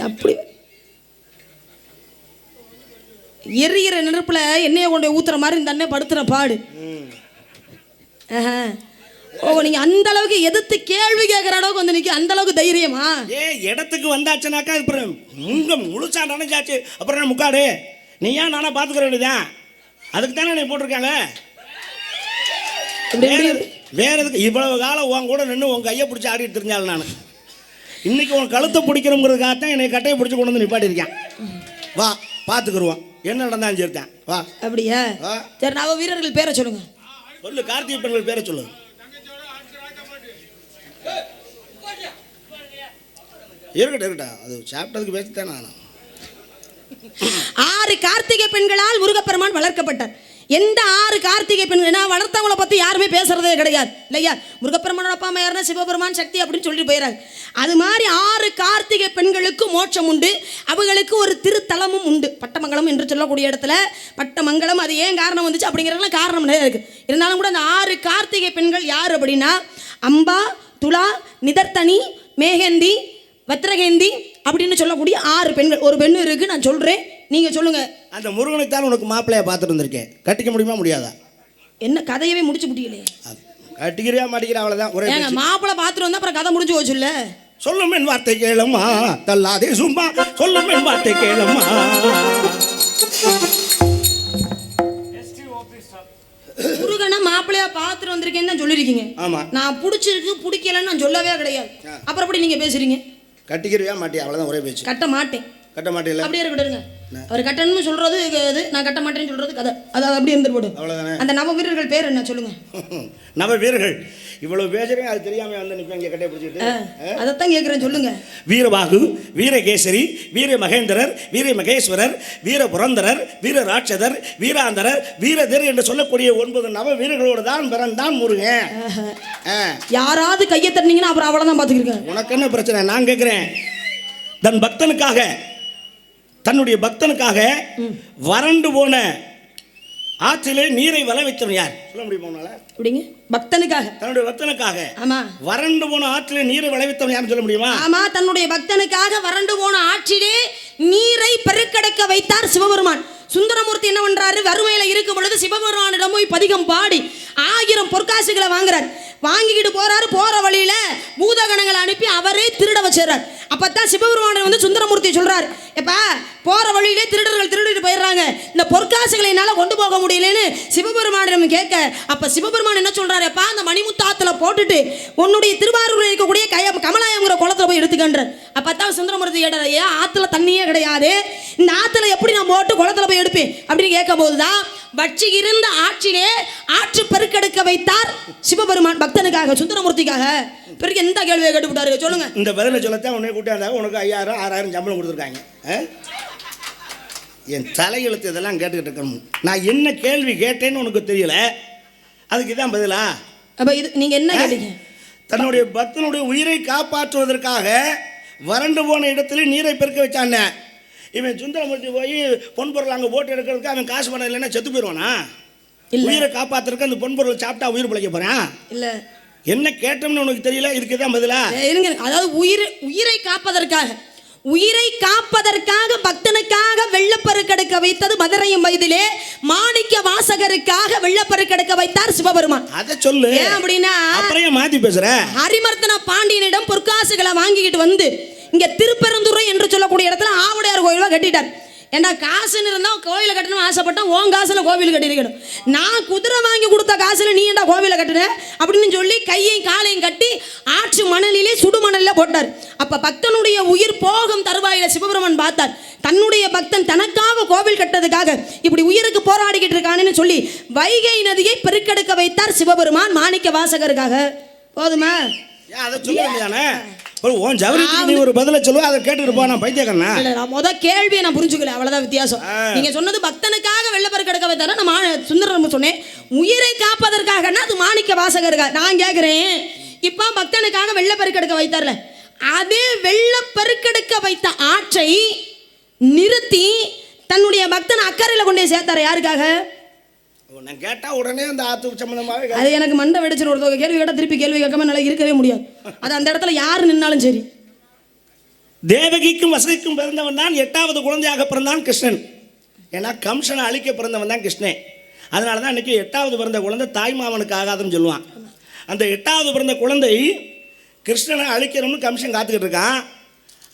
அப்படி எரியிற நெருப்புல எண்ணெயை கொண்டு ஊத்துற மாதிரி இந்த அண்ணன் படுத்துற பாடு. ஓ, நீங்க அந்த அளவுக்கு எதிர்த்து கேள்வி கேட்கிற அளவுக்கு வந்து நிக்க அந்த அளவுக்கு தைரியமா? இடத்துக்கு வந்தாச்சுனாக்கா உங்க முழுசா நினைச்சாச்சு. அப்புறம் முக்காடு நீயா நானா பாத்துக்கிற வேண்டியதான். அதுக்கு தானே நீ போட்டிருக்காங்க. வேற எதுக்கு இவ்வளவு காலம் உன் கூட நின்று உன் கையை பிடிச்சி ஆடிட்டு தெரிஞ்சாலும் நான் இன்னைக்கு உன் கழுத்தை பிடிக்கிறோங்கிறதுக்காகத்தான் என்னை கட்டையை பிடிச்சி கொண்டு வந்து நிப்பாட்டிருக்கேன். வா பார்த்துக்குருவான், என்ன நடந்தாலும் சரிதான். வா. அப்படியா? சரி, நவ வீரர்கள் பேரை சொல்லுங்க. சொல்லு, கார்த்திகை பெண்கள் பேரை சொல்லு. இருக்கட்டும், அது சாப்பிட்டதுக்கு பேசித்தானே ஆனா. 6 கார்த்திகை பெண்களால் முருகப்பெருமான் வளர்க்கப்பட்டார். எந்த 6 கார்த்திகை பெண்கள்? நான் வளர்த்தவங்களை பற்றி யாருமே பேசுறதே கிடையாது இல்லையா? முருகப்பெருமானோட அப்பா அம்மா யாருன்னா சிவபெருமான், சக்தி அப்படின்னு சொல்லிட்டு போயிடறாங்க. அது மாதிரி 6 கார்த்திகை பெண்களுக்கு மோட்சம் உண்டு. அவங்களுக்கு ஒரு திருத்தலமும் உண்டு, பட்டமங்கலம் என்று சொல்லக்கூடிய இடத்துல. பட்டமங்கலம் அது ஏன் காரணம் வந்துச்சு அப்படிங்கிறதுலாம் காரணம் நிறைய இருக்குது. இருந்தாலும் கூட அந்த 6 கார்த்திகை பெண்கள் யார் அப்படின்னா அம்பா, துலா, நிதர்த்தனி, மேகந்தி, வத்ரகேந்தி அப்படின்னு சொல்லக்கூடிய 6 பெண்கள். ஒரு பெண்ணு இருக்கு, நான் சொல்றேன், நீங்க சொல்லுங்க. அந்த முருகனைத்தான் உனக்கு மாப்பிள்ளையா பார்த்துட்டு வந்திருக்கேன். கட்டிக்க முடியுமா முடியாதா? என்ன கதையவே முடிச்சு முடியலையே. கட்டிக்கிறியா மாட்டிக்கிறியா அவ்வளவுதான். ஒரே மாப்பிள்ளை பார்த்துட்டு வந்தா அப்புறம் கதை முடிஞ்சு போச்சுல்ல. சொல்லும் என் வார்த்தை கேளம்மா, தள்ளாதே சும்மா, சொல்லும் என் வார்த்தை கேளம்மா. முருகனை மாப்பிள்ளையா பார்த்துட்டு வந்திருக்கேன்னு தான் சொல்லியிருக்கீங்க. ஆமா. நான் பிடிச்சிருக்கு பிடிக்கலன்னு நான் சொல்லவே கிடையாது. அப்புறம் எப்படி நீங்க பேசுறீங்க? கட்டிக்கிறியா மாட்டியா? அவ்வளோதான் ஒரே பேச்சு. கட்ட மாட்டேன். கட்ட மாட்டேல அப்படியே இருக்கட்டுங்க. அவர் கட்டணும்னு சொல்றது இது, நான் கட்ட மாட்டேன்னு சொல்றது கதை. அதாவது அப்படியே இருந்துட்டு போடு. அவ்வளோதானே. அந்த நவ வீரர்கள் பேர் என்ன சொல்லுங்க? நவ வீரர்கள் இவ்வளவு பேசுறேன், அது தெரியாம வந்து நிற்பேன் இங்கே கட்டையை பிடிச்சிட்டு. அதைத்தான் கேட்குறேன், சொல்லுங்க. வீரபாகு, வீரகேசரி, வீர மகேந்திரர், வீர மகேஸ்வரர், வீர புரந்தரர், வீர ராட்சதர், வீராந்தரர், வீரதர் என்று சொல்லக்கூடிய 9 நவ வீரர்களோடு தான் பிறந்தான் முருகன். யாராவது கையை தட்டினீங்கன்னா அப்புறம் அவ்வளோதான் பார்த்துக்கிருக்கேன். உனக்கு என்ன பிரச்சனை? நான் கேட்குறேன், தன் பக்தனுக்காக, தன்னுடைய பக்தனுக்காக வறண்டு போன ஆற்றிலே நீரை வள வைத்தவன் யார்? சொல்ல முடியுமா? அப்படிங்க, பக்தனுக்காக, தன்னுடைய பக்தனுக்காக. ஆமா, வறண்டு போன ஆற்றிலே நீரை வள வைத்தவன் யாருன்னு சொல்ல முடியுமா? ஆமா, தன்னுடைய பக்தனுக்காக வறண்டு போன ஆற்றிலே நீரை பெருக்கெடுக்க வைத்தார் சிவபெருமான். சுந்தரமூர்த்தி என்ன பண்றாரு? வறுமையில இருக்கும் பொழுது சிவபெருமானிடம் போய் பதிகம் பாடி 1000 பொற்காசுகளை வாங்குறார். வாங்கிக்கிட்டு போறாரு. போற வழியில பூதகணங்களை அனுப்பி அவரே திருட வச்சிடறார். அப்பதான் சிவபெருமான் வந்து சுந்தரமூர்த்தி சொல்றாரு, எப்பா போற வழியிலே திருடர்கள் திருடிட்டு போயிடுறாங்க, இந்த பொற்காசுகளை என்னால கொண்டு போக முடியலன்னு சிவபெருமானிடம் கேட்க, அப்ப சிவபெருமான் என்ன சொல்றாரு? எப்பா அந்த மணிமுத்தாத்துல போட்டுட்டு உன்னுடைய திருவாரூரில் இருக்கக்கூடிய கமலாயங்கிற குளத்துல போய் எடுத்துக்கின்ற. அப்பதான் சுந்தரமூர்த்தி கேட்டார், ஏன் ஆத்துல தண்ணியே கிடையாது, இந்த ஆத்துல எப்படி நான் போட்டு குளத்துல போய் எடுப்பேன் அப்படின்னு கேட்கும் போதுதான் வற்றி இருந்த ஆற்றிலே ஆற்று பெருக்கெடுக்க வைத்தார் சிவபெருமான் பக்தனுக்காக, சுந்தரமூர்த்திக்காக. பிறகு எந்த கேள்வியை கேட்டுவிட்டாரு சொல்லுங்க? இந்த பதில சொல்லத்தான் உடனே கூட்டாந்தாங்க, உனக்கு 5000 6000 சம்பளம் கொடுத்துருக்காங்க. என் தலையெழுத்து இதெல்லாம் கேட்டுக்கிட்டு இருக்கணும். நான் என்ன கேள்வி கேட்டேன்னு உனக்கு தெரியல, அதுக்கு இதான் பதிலா? அப்ப இது நீங்க என்ன கேட்டீங்க? தன்னுடைய பக்தனுடைய உயிரை காப்பாற்றுவதற்காக வறண்டு போன இடத்துல நீரை பெருக்க வச்சான இவன் சுந்தரமூர்த்தி போய் பொன்பொருள் அங்கே போட்டு எடுக்கிறதுக்கு அவன் காசு பணம் இல்லைன்னா செத்து போயிடுவானா? உயிரை காப்பாற்றுறதுக்கு அந்த பொன்பொருள் சாப்பிட்டா உயிர் பிழைக்க போறான்? இல்ல. என்ன கேட்டோம்னு உனக்கு தெரியல, இதுக்கு தான் பதிலா? இருங்க, அதாவது உயிரை காப்பதற்காக, உயிரை காப்பதற்காக பக்தனுக்காக வெள்ளப்பெருக்கெடுக்க வைத்தது மதுரையும் வயதிலே மாணிக்க வாசகருக்காக வெள்ளப்பெருக்கெடுக்க வைத்தார் சிவபெருமான். அதை சொல்லு. ஏன் அப்படின்னா அப்புறம் மாத்தி பேசுற. ஹரிமர்த்தன பாண்டியனிடம் பொற்காசுகளை வாங்கிக்கிட்டு வந்து இங்க திருப்பெருந்துறை என்று சொல்லக்கூடிய இடத்துல ஆவுடையார் கோயிலா கட்டிட்டார். ஏன்னா காசுன்னு இருந்தா கோயிலை கட்டணும் ஆசைப்பட்டா உன் காசுல கோவில் கட்டிருக்கணும். நான் குதிரை வாங்கி கொடுத்த காசுல நீ ஏன்டா கோவிலை கட்டுன அப்படின்னு சொல்லி கையையும் காலையும் கட்டி ஆற்று மணலிலே சுடுமணலில் போட்டார். அப்ப பக்தனுடைய உயிர் போகும் தருவாயில சிவபெருமான் பார்த்தார், தன்னுடைய பக்தன் தனக்காக கோவில் கட்டதுக்காக இப்படி உயிருக்கு போராடிக்கிட்டு இருக்கானு சொல்லி வைகை நதியை பெருக்கெடுக்க வைத்தார் சிவபெருமான் மாணிக்க வாசகருக்காக. போதுமா? அதை சொல்ல வேண்டியதானே? உன் ஜவரிக்கு நீ ஒரு பதில சொல்லுவா, அதை கேட்டுட்டு போ. நான் பைத்தியக்காரனா? நான் முத கேள்வியை நான் புரிஞ்சுக்கல, அவ்வளவுதான் வித்தியாசம். நீங்க சொன்னது பக்தனுக்காக வெள்ளப்பெருக்கெடுக்க வைத்தார, நான் சுந்தரம் சொன்னேன் உயிரை காப்பதற்காகனா அது மாணிக்க வாசகருக்காக. நான் கேட்கிறேன், இப்ப பக்தனுக்காக வெள்ளப்பெருக்கெடுக்க வைத்தார்ல, அதே வெள்ளப்பெருக்கெடுக்க வைத்த ஆற்றை நிறுத்தி தன்னுடைய பக்தன் அக்கறையில் கொண்டே சேர்த்தார யாருக்காக? நான் கேட்டா உடனே அந்த ஆத்து சம்பந்தமாவே அது எனக்கு மண்டை வெடிச்சு ஒரு கேள்வி கேட்டால் திருப்பி கேள்வி கேட்காம நல்லா இருக்கவே முடியாது. அது அந்த இடத்துல யார் நின்னாலும் சரி. தேவகிக்கும் வசதிக்கும் பிறந்தவன் தான் 8வது குழந்தையாக பிறந்தான் கிருஷ்ணன். ஏன்னா கம்சனை அழிக்க பிறந்தவன் தான் கிருஷ்ணன். அதனால தான் இன்னைக்கு 8வது பிறந்த குழந்தை தாய்மாமனுக்கு ஆகாதுன்னு சொல்லுவான். அந்த 8வது பிறந்த குழந்தை கிருஷ்ணனை அழிக்கணும்னு கம்சன் காத்துக்கிட்டு இருக்கான்.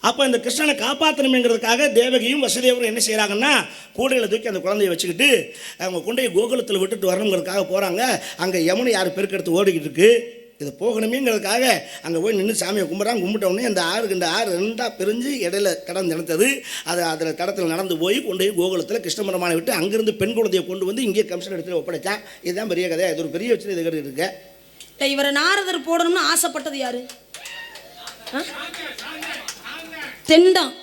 அப்போ இந்த கிருஷ்ணனை காப்பாற்றணுங்கிறதுக்காக தேவகியும் வசுதேவரும் என்ன செய்கிறாங்கன்னா, கூடையில் தூக்கி அந்த குழந்தைய வச்சுக்கிட்டு அவங்க கொண்டு போய் கோகுலத்தில் விட்டுட்டு வரணுங்கிறதுக்காக போகிறாங்க. அங்கே யமுனை யார் பெருக்கெடுத்து ஓடிக்கிட்டு இருக்கு, இது போகணுமேங்கிறதுக்காக அங்கே போய் நின்று சாமியை கும்பிட்றாங்க. கும்பிட்ட உடனே இந்த ஆறு 2ஆக பிரிஞ்சு இடையில தடம் நடந்தது. அதில் தடத்தில் நடந்து போய் கொண்டு போய் கோகுலத்தில் கிருஷ்ணபெருமானை விட்டு அங்கேருந்து பெண் குழந்தையை கொண்டு வந்து இங்கே கம்சன் இடத்துல ஒப்படைச்சான். இதுதான் பெரிய கதை. இது ஒரு பெரிய வச்சு இது கேட்டு இருக்கு. இவரை நாரதர் போடணும்னு ஆசைப்பட்டது யாரு? தெண்டம்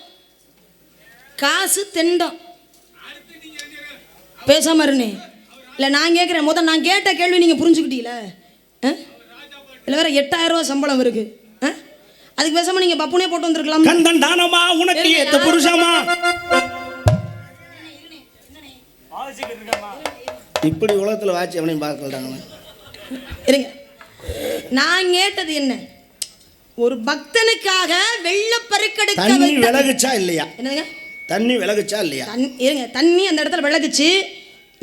காசு தெண்டம். பேசாம இருனே. இல்லை நான் கேட்குறேன், முதல் நான் கேட்ட கேள்வி நீங்கள் புரிஞ்சுக்கிட்டீங்களா? இல்லை வேற 8000 ரூபா சம்பளம் இருக்கு, அதுக்கு பேசாம நீங்கள் பப்புனே போட்டு வந்துருக்கலாம். கந்தன் தானமா உனக்கு ஏத்த புருஷமா. இப்படி உலகத்தில் வாட்சி அவனையும் பார்க்கலாங்க. இருங்க, நான் கேட்டது என்ன? ஒரு பக்தனுக்காக வெள்ளப்பெருக்கெடுக்க தண்ணி விலகுச்சா இல்லையா? என்னங்க தண்ணி விலகுச்சா இல்லையா? இருங்க, தண்ணி அந்த இடத்துல விலகுச்சு.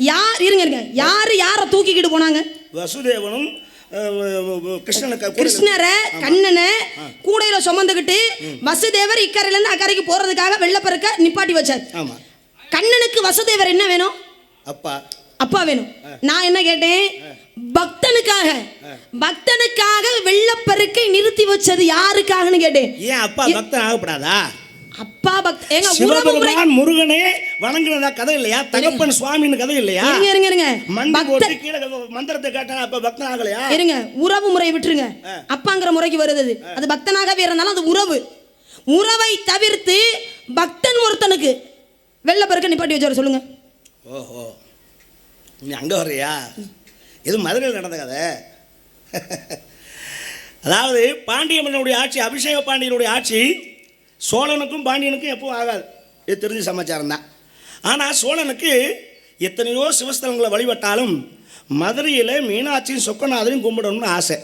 யார் இருங்க யாரை தூக்கிக்கிட்டு போனாங்க? வசுதேவனும் கிருஷ்ணரை கண்ணனை கூடையில சுமந்துக்கிட்டு வசுதேவர் இக்கரையில இருந்து அக்கறைக்கு போறதுக்காக வெள்ளப்பெருக்க நிப்பாட்டி வச்சார். கண்ணனுக்கு வசுதேவர் என்ன வேணும்? அப்பா. அப்பா வேணும். நான் என்ன கேட்டேன், பக்தனுக்காக வெள்ளப்பெருக்கை நிறுத்தி வச்சது யாருக்காகன்னு கேட்டேன். ஏன் அப்பா பக்தன் ஆகப்படாதா? அப்பா ஏங்க சிவபெருமான் முருகனே வணங்குனதா கதை இல்லையா? தகப்பன் சுவாமின்னு கதை இல்லையா? இருங்க மந்திரத்தை கேட்டா அப்ப பக்தன் ஆகலையா? இருங்க, உறவு முறை விட்டுருங்க. அப்பாங்கிற முறைக்கு வருது, அது பக்தனாகவே இருந்தாலும் அது உறவை தவிர்த்து பக்தன் ஒருத்தனுக்கு வெள்ளப்பெருக்க நிப்பாட்டி வச்சாரு. சொல்லுங்க. ஓஹோ, நீ அங்க வர்றியா? இது மதுரையில் நடந்த கதை. அதாவது பாண்டிய மன்னனுடைய ஆட்சி, அபிஷேக பாண்டியனுடைய ஆட்சி சோழனுக்கும் பாண்டியனுக்கும் எப்பவும் ஆகாது. இது தெரிஞ்ச சமாச்சாரம் தான். ஆனால் சோழனுக்கு எத்தனையோ சிவஸ்தலங்களை வழிபட்டாலும் மதுரையில் மீனாட்சியும் சொக்கநாதரையும் கும்பிடணும்னு ஆசை.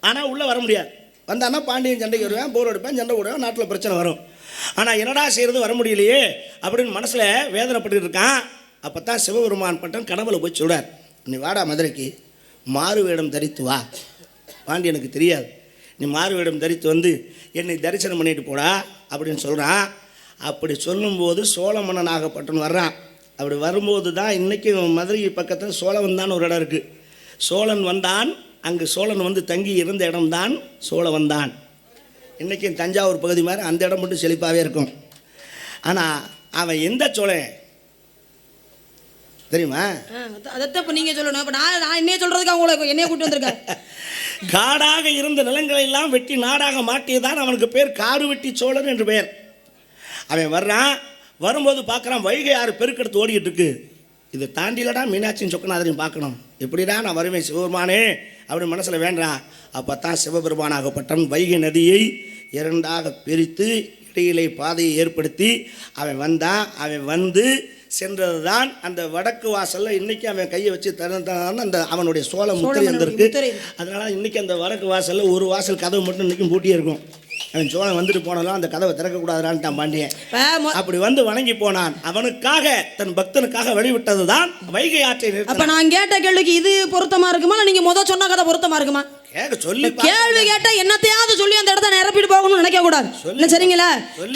ஆனால் உள்ளே வர முடியாது. வந்தான்னா பாண்டியன் சண்டைக்கு வருவேன், போர் எடுப்பேன், சண்டை போடுவேன், நாட்டில் பிரச்சனை வரும். ஆனால் என்னடா செய்கிறது, வர முடியலையே அப்படின்னு மனசில் வேதனைப்பட்டு இருக்கான். அப்போ தான் சிவபெருமான் பட்டன் கனவுல போய் சொல்றார், நீ வாடா மதுரைக்கு, மாறு வேடம் தரித்து வா. பாண்டியனுக்கு தெரியாது. நீ மாறு வேடம் தரித்து வந்து என்னை தரிசனம் பண்ணிட்டு போடா அப்படின்னு சொல்கிறான். அப்படி சொல்லும்போது சோழ மன்னன் நாகப்பட்டினம் வர்றான். அப்படி வரும்போது தான் இன்றைக்கி மதுரை பக்கத்தில் சோழவந்தான் ஒரு இடம் இருக்குது. சோழன் வந்தான், அங்கு சோழன் வந்து தங்கி இருந்த இடம்தான் சோழவந்தான். இன்றைக்கும் தஞ்சாவூர் பகுதி மாதிரி அந்த இடம் மட்டும் செழிப்பாகவே இருக்கும். ஆனால் அவன் எந்த சோழன் தெரியுமா? அதைத்தான் இப்போ நீங்கள் சொல்லணும். இப்போ நான் என்ன சொல்கிறதுக்கு அவங்கள என்னைய கூட்டு வந்திருக்கேன். காடாக இருந்த நிலங்களை எல்லாம் வெட்டி நாடாக மாட்டியதான் அவனுக்கு பேர் காடு வெட்டி சோழன் என்று பெயர். அவன் வர்றான், வரும்போது பார்க்குறான் வைகை ஆறு பெருக்கெடுத்து ஓடிக்கிட்டு இருக்கு. இதை தாண்டிலடா மீனாட்சியும் சொக்கநாதரையும் பார்க்கணும், எப்படிடா நான் வருவேன் சிவபெருமானே அப்படி மனசில் வேண்டான். அப்போ தான் சிவபெருமானாகப்பட்டவன் வைகை நதியை இரண்டாக பிரித்து இடையிலே பாதையை ஏற்படுத்தி அவன் வந்தான். அவன் வந்து சென்றது தான் அந்த வடக்கு வாசலில் இன்றைக்கி அவன் கையை வச்சு திறந்தான். அந்த அவனுடைய சோழ முத்திரை வந்திருக்கு. அதனால் இன்றைக்கி அந்த வடக்கு வாசலில் ஒரு வாசல் கதவு மட்டும் இன்றைக்கும் பூட்டியே இருக்கும். அவன் சோழன் வந்துட்டு போனாலும் அந்த கதவை திறக்கக்கூடாதுடான்ட்டான் பாண்டியன். அப்படி வந்து வணங்கி போனான். அவனுக்காக தன் பக்தனுக்காக வழிவிட்டது தான் வைகை ஆற்றை. அப்போ நான் கேட்ட கேள்விக்கு இது பொருத்தமாக இருக்குமா, இல்லை நீங்கள் சொன்ன கதை பொருத்தமாக இருக்குமா? சொல்லி கேள்வி கேட்டா என்னத்தையாவது சொல்லி அந்த இடத்த நிரப்பிட்டு போகணும்னு நினைக்க கூடாது. சரிங்களா?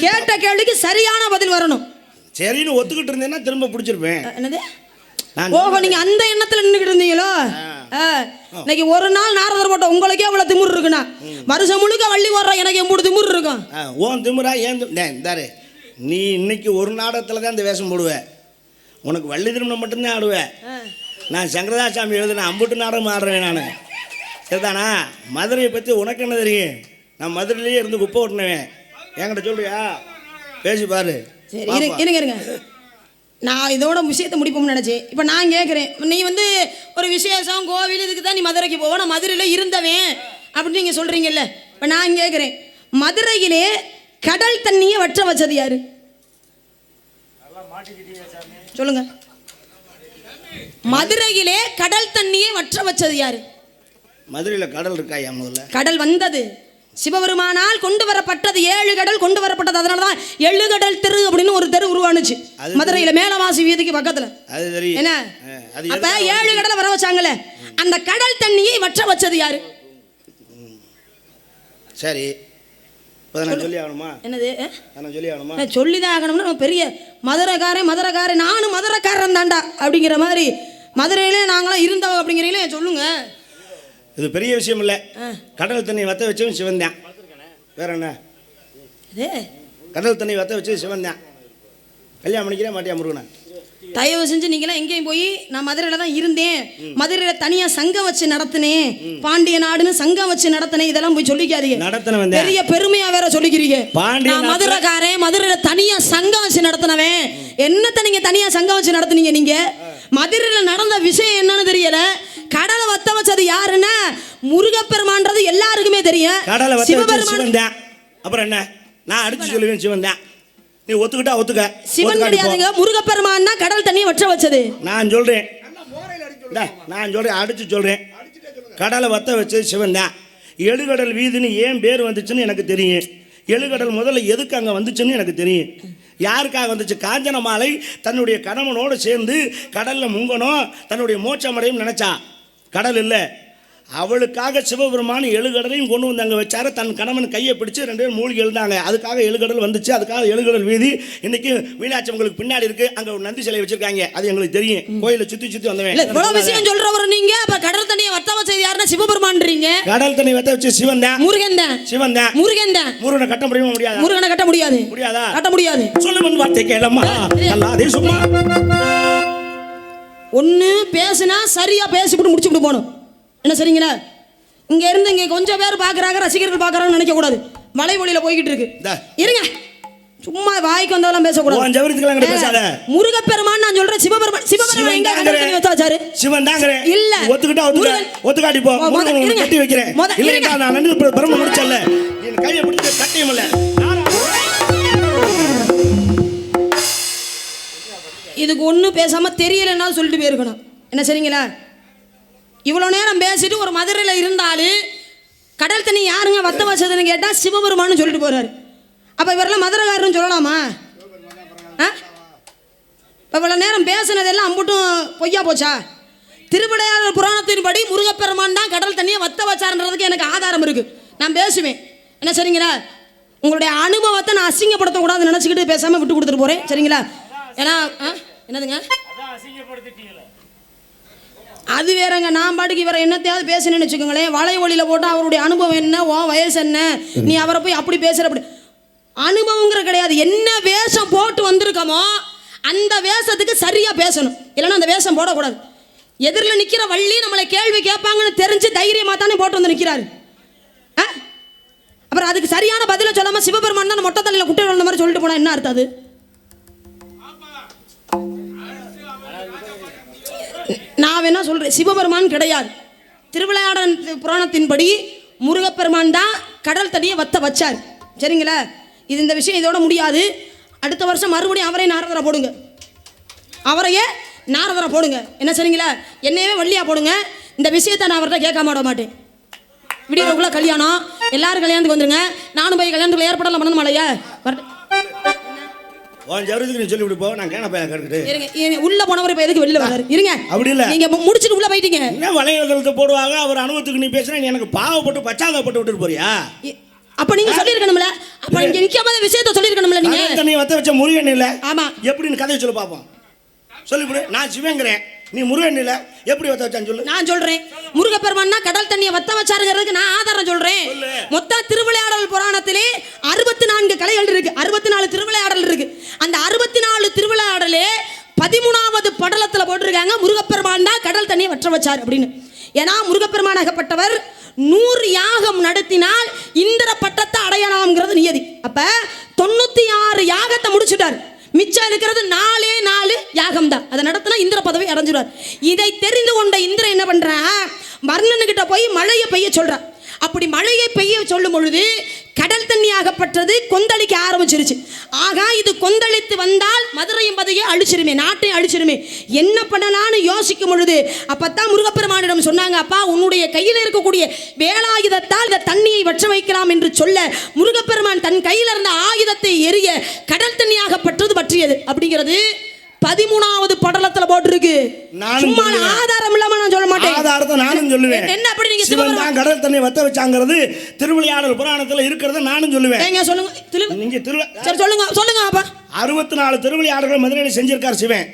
கேட்ட கேள்விக்கு சரியான பதில் வரணும். சரின்னு ஒத்துக்கிட்டு இருந்தேன்னா திரும்ப பிடிச்சிருப்பேன். என்னது? ஓஹோ, நீங்க அந்த எண்ணத்துல நின்றுக்கிட்டு இருந்தீங்களோ? இன்னைக்கு ஒரு நாள் நாரதர் போட்ட உங்களுக்கே அவ்வளவு திமுரு இருக்குண்ணா, வருஷம் முழுக்க வள்ளி போடுற எனக்கு எம்பூடு திமுரு இருக்கும். ஓன் திமுறா ஏன் இந்தாரு, நீ இன்னைக்கு ஒரு நாடகத்தில் தான் இந்த வேஷம் போடுவேன். உனக்கு வள்ளி திருமணம் மட்டும்தான் ஆடுவேன். நான் சங்கரதாசாமி எழுதுன அம்புட்டு நாடகம் ஆடுறேன் நான். சரிதானா? மதுரையை பற்றி உனக்கு என்ன தெரியும்? நான் மதுரையிலேயே இருந்து குப்பை ஓட்டினவேன். என்கிட்ட சொல்றியா? பேசி பாரு. சரி இருங்க, நான் இதோட விஷயத்தை முடிப்போம்னு நினச்சேன். இப்போ நான் கேட்குறேன், நீ வந்து ஒரு விசேஷம் கோவில் இதுக்கு தான் நீ மதுரைக்கு போவோம், நான் மதுரையில் இருந்தவேன் அப்படின்னு நீங்கள் சொல்கிறீங்கல்ல. இப்போ நான் கேட்குறேன், மதுரையிலே கடல் தண்ணியை வற்ற வச்சது யாரு? சொல்லுங்க. மதுரையிலே கடல் தண்ணியை வற்ற வச்சது யாரு? மதுரையில் கடல் இருக்கா? முதல்ல கடல் வந்தது சிவபெருமானால் கொண்டு வரப்பட்டது. 7 கடல் கொண்டு வரப்பட்டது. அதனால தான் 7 கடல் தெரு அப்படின்னு ஒரு தெரு உருவானுச்சு மதுரையில், மேலவாசி வீதிக்கு பக்கத்தில். என்ன அப்ப 7 கடலை வர வச்சாங்கல்ல, அந்த கடல் தண்ணியை வற்ற வச்சது யாரு? சரி, சொல்லி ஆகணுமா? என்னது சொல்லி ஆகணுமா? சொல்லிதான் ஆகணும்னா பெரிய மதுரைக்காரன் நானும் மதுரைக்காரன் தாண்டா அப்படிங்கிற மாதிரி மதுரையிலே நாங்களாம் இருந்தோம் அப்படிங்கிறீங்களே சொல்லுங்க. இது பெரிய விஷயம் இல்லை. கடல் தண்ணி வத்த வச்சவன் சிவன் தான். வேற என்ன? கடல் தண்ணி வத்த வச்சு சிவன் தான். கல்யாணம் பண்ணிக்கிறேன் மாட்டியா முருகனை? தயவு செஞ்சு நீங்களாம் எங்கேயும் போய் நான் மதுரையில் தான் இருந்தேன், மதுரையில் தனியாக சங்கம் வச்சு நடத்தினேன், பாண்டிய நாடுன்னு சங்கம் வச்சு நடத்தினேன், இதெல்லாம் போய் சொல்லிக்காதீங்க. நடத்தினவன் பெரிய பெருமையாக வேற சொல்லிக்கிறீங்க. நான் மதுரைக்காரன், மதுரையில் தனியாக சங்கம் வச்சு நடத்தினவன். என்னத்தை நீங்கள் தனியாக சங்கம் வச்சு நடத்துனீங்க? நீங்கள் மதுரையில் நடந்த விஷயம் என்னன்னு தெரியல. கடலை வத்த வச்சது யாருன்னா முருகப்பெருமான்றது எல்லாருக்குமே தெரியும். சிவபெருமான் தான். அப்புறம் என்ன? நான் அடிச்சு சொல்லுவேன் சிவன் தான். நீ ஒத்துக்கிட்டா ஒத்துக்க. சிவன் கிடையாதுங்க, முருகப்பெருமான் தான் கடல் தண்ணி வற்ற வச்சது. நான் சொல்றேன், அடிச்சு சொல்றேன். கடலை வத்த வச்சது சிவன் தான். எழுகடல் வீதின்னு ஏன் பேர் வந்துச்சுன்னு எனக்கு தெரியும். எழுகடல் முதல்ல எதுக்கு அங்கே வந்துச்சுன்னு எனக்கு தெரியும். யாருக்காக வந்துச்சு? காஞ்சன மாலை தன்னுடைய கணவனோடு சேர்ந்து கடலில் முங்கணும், தன்னுடைய மோட்சமடையும் நினைச்சா. கடல் இல்லை, அவளுக்காக சிவபெருமான் 7 கடலையும் கொண்டு வந்து அங்கே வச்சாரு. தன் கணவன் கையை பிடிச்சு 2 பேரும் மூழ்கி எழுந்தாங்க. அதுக்காக 7 கடல் வந்துச்சு. அதுக்காக 7 கடல் வீதி இன்னைக்கு மீனாட்சி உங்களுக்கு பின்னாடி இருக்கு. அங்கே ஒரு நந்தி சிலை வச்சிருக்காங்க. அது எங்களுக்கு தெரியும். கோயிலை சுற்றி சுற்றி வந்தவன். இவ்வளவு விஷயம் சொல்றவர் நீங்க. அப்ப கடல் தண்ணியை வத்த வச்சது யாருன்னா சிவபெருமான்றீங்க. கடல் தண்ணி வத்த வச்சு சிவன் தான், முருகன் தான், சிவன் தான். முருகன் தான். முருகனை கட்ட முடியுமா? முடியாது. முருகனை கட்ட முடியாது. முடியாதா? கட்ட முடியாது. சொல்லுமன் வார்த்தை கேளம்மா. நல்லா அதே சும்மா ஒன்று பேசுனா சரியா பேசிவிட்டு முடிச்சுட்டு போகணும். என்ன சரிங்களா? இங்க இருந்து இங்க கொஞ்சம் பேர் பாக்குறாங்க, ரசிகர்கள் பாக்குறாங்கன்னு நினைக்க கூடாது. வலைவழியில போய்கிட்டு இருக்கு. இருங்க, சும்மா வாய்க்கு வந்தவெல்லாம் பேசக்கூடாது. முருகப்பெருமான் நான் சொல்றேன். சிவபெருமான் எங்க வத்த வச்சாரு? சிவன் தாங்கறே. இல்ல ஒத்துக்கிட்டா ஒத்துக்காட்டி போ. முருகன் கட்டி வைக்கிறேன். இல்ல நான் நன்றி பிரம்ம முடிச்சல்ல. என் கையை பிடிச்சு கட்டியும் இல்ல. இதுக்கு ஒன்றும் பேசாம தெரியலன்னா சொல்லிட்டு போயிருக்கணும். என்ன சரிங்களா? இவ்வளோ நேரம் பேசிட்டு ஒரு மதுரையில் இருந்தாலும் கடல் தண்ணி யாருங்க வத்த வச்சதுன்னு கேட்டால் சிவபெருமான்னு சொல்லிட்டு போகிறாரு. அப்போ இவரெல்லாம் மதுரைக்காரன்னு சொல்லலாமா? இப்போ இவ்வளோ நேரம் பேசுனதெல்லாம் அம்புட்டும் பொய்யா போச்சா? திருவிளையாடல் புராணத்தின்படி முருகப்பெருமான் தான் கடல் தண்ணியை வத்த வச்சாருன்றதுக்கு எனக்கு ஆதாரம் இருக்குது. நான் பேசுவேன். என்ன சரிங்களா? உங்களுடைய அனுபவத்தை நான் அசிங்கப்படுத்தக்கூடாதுன்னு நினச்சிக்கிட்டு பேசாமல் விட்டு கொடுத்துட்டு போகிறேன். சரிங்களா? ஏன்னா என்னதுங்க அது வேறங்க. நான் பாட்டுக்கு இவரை என்னத்தையாவது பேசுனேன்னு வச்சுக்கோங்களேன், வலை ஒளியில் போட்டு அவருடைய அனுபவம் என்ன, ஓ வயசு என்ன, நீ அவரை போய் அப்படி பேசுற. அப்படி அனுபவங்கிற கிடையாது. என்ன வேஷம் போட்டு வந்திருக்கோமோ அந்த வேஷத்துக்கு சரியா பேசணும். இல்லைன்னா அந்த வேஷம் போடக்கூடாது. எதிரில் நிற்கிற வள்ளி நம்மளை கேள்வி கேட்பாங்கன்னு தெரிஞ்சு தைரியமாக தானே போட்டு வந்து நிற்கிறாரு. அப்புறம் அதுக்கு சரியான பதிலை சொல்லாமல் சிவபெருமான் தான் மொட்டை தலையில் குட்டை வளர்ந்த மாதிரி சொல்லிட்டு போனால் என்ன அர்த்தம்? அது நான் வேணா சொல்றேன், சிவபெருமான் கிடையாது. திருவிளையாடல் புராணத்தின்படி முருகப்பெருமான் தான் கடல் தண்ணியை வத்த வச்சார். சரிங்களா? இது இந்த விஷயம் இதோட முடியாது. அடுத்த வருஷம் மறுபடியும் அவரே நாரதரை போடுங்க. அவரையே நாரதரை போடுங்க. என்ன சரிங்களா? என்னையவே வள்ளியா போடுங்க. இந்த விஷயத்தை நான் அவர்கிட்ட கேட்காம விட மாட்டேன். விடியறதுக்குள்ள கல்யாணம், எல்லாரும் கல்யாணத்துக்கு வந்துருங்க. நானும் போய் கல்யாணத்துக்கு ஏற்படலாம் பண்ணணும் மலையா சொல்லி விடுப்போ. நான் கேன பையன் கேட்டுக்கிட்டு உள்ள போனவர் இப்ப எதுக்கு வெளியில வராரு? இருங்க, அப்படி இல்ல. நீங்க முடிச்சிட்டு உள்ள போயிட்டீங்க. என்ன வலையதளத்தை போடுவாங்க. அவர் அனுபவத்துக்கு நீ பேசுற. நீ எனக்கு பாவப்பட்டு பச்சாங்கப்பட்டு விட்டுட்டு போறியா? அப்ப நீங்க சொல்லிருக்கணும்ல. அப்ப நீங்க நிக்காம விஷயத்தை சொல்லிருக்கணும்ல. நீங்க தண்ணி வத்த வச்ச முருகன் இல்ல. ஆமா. எப்படின்னு கதையை சொல்லு பாப்போம். சொல்லிவிடு. நான் சிவங்கிறேன், நீ முருகன் இல்ல. எப்படி வத்த வச்சான்னு சொல்லு. நான் சொல்றேன். முருகப்பெருமான் கடல் தண்ணியை வத்த வச்சாருங்கிறதுக்கு நான் ஆதாரம் சொல்றேன். மொத்த திருவிளையாடல் புராணத்திலே 64 கலைகள் இருக்கு. 64 திருவிளையாடல் இருக்கு. அந்த 64 திருவிளையாடலே 13வது படலத்துல போட்டிருக்காங்க முருகப்பெருமான் தான் கடல் தண்ணியை வற்ற வச்சார் அப்படின்னு. ஏன்னா முருகப்பெருமானாகப்பட்டவர் 100 யாகம் நடத்தினால் இந்திர பட்டத்தை அடையலாம்ங்கிறது நியதி. அப்ப 96 யாகத்தை முடிச்சுட்டார். மிச்சம் இருக்கிறது 4 யாகம் தான். அதை நடத்தினா இந்திர பதவி அடைஞ்சிடுவார். இதை தெரிந்து கொண்ட இந்திரன் என்ன பண்றான்? வர்ணனுக்கிட்ட போய் மழையை பெய்ய சொல்றான். அப்படி மழையை பெய்ய சொல்லும் பொழுது கடல் தண்ணி ஆகப்பட்டது கொந்தளிக்க ஆரம்பிச்சிருச்சு. ஆகா, இது கொந்தளித்து வந்தால் மதுரையும் பதையை அழிச்சிருமே, நாட்டை அழிச்சிருமே, என்ன பண்ணலான்னு யோசிக்கும் பொழுது அப்பத்தான் முருகப்பெருமானிடம் சொன்னாங்க, அப்பா உன்னுடைய கையில் இருக்கக்கூடிய வேலாயுதத்தால் இந்த தண்ணியை வற்ற வைக்கலாம் என்று சொல்ல முருகப்பெருமான் தன் கையில் இருந்த ஆயுதத்தை எரிய கடல் தண்ணி ஆகப்பட்டது பற்றியது அப்படிங்கிறது 13வது படலத்துல போட்டுருக்கு. சும்மா ஆதாரம் இல்லாம நான் சொல்ல மாட்டேன். ஆதாரத்தை நானும் சொல்லுவேன். என்ன அப்படி நீங்க சிவபெருமான் கடல் தண்ணி வத்த வச்சாங்கிறது திருவிளையாடல் புராணத்துல இருக்கிறத நானும் சொல்லுவேன். நீங்க சொல்லுங்க. நீங்க சரி சொல்லுங்க அப்பா. 64 திருவிளையாடல்கள் மதுரையில் செஞ்சிருக்கார் சிவன்.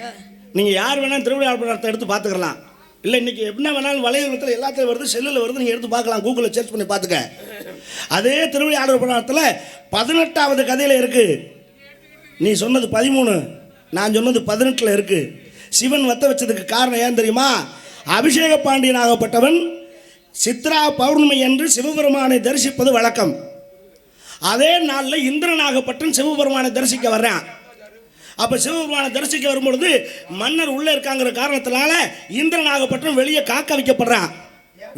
நீங்க யார் வேணாலும் திருவிளையாடல் புராணத்தை எடுத்து பார்த்துக்கலாம். இல்லை இன்னைக்கு என்ன வேணாலும் வலைதளத்தில் எல்லாத்தையும் வருது, செல்லில் வருது, நீங்கள் எடுத்து பார்க்கலாம். கூகுளில் சர்ச் பண்ணி பார்த்துக்க. அதே திருவிளையாடல் புராணத்தில் 18வது கதையில் இருக்கு. நீ சொன்னது 13, நான் சொன்னது 18 இருக்கு. சிவன் வத்த வச்சதுக்கு காரணம் ஏன் தெரியுமா? அபிஷேக பாண்டியனாகப்பட்டவன் சித்ரா பௌர்ணமி என்று சிவபெருமானை தரிசிப்பது வழக்கம். அதே நாளில் இந்திரனாகப்பட்டவன் சிவபெருமானை தரிசிக்க வர்றான். அப்போ சிவபெருமானை தரிசிக்க வரும்பொழுது மன்னர் உள்ளே இருக்காங்கிற காரணத்தினால இந்திரனாகப்பட்டவன் வெளியே காக்க வைக்கப்படுறான்.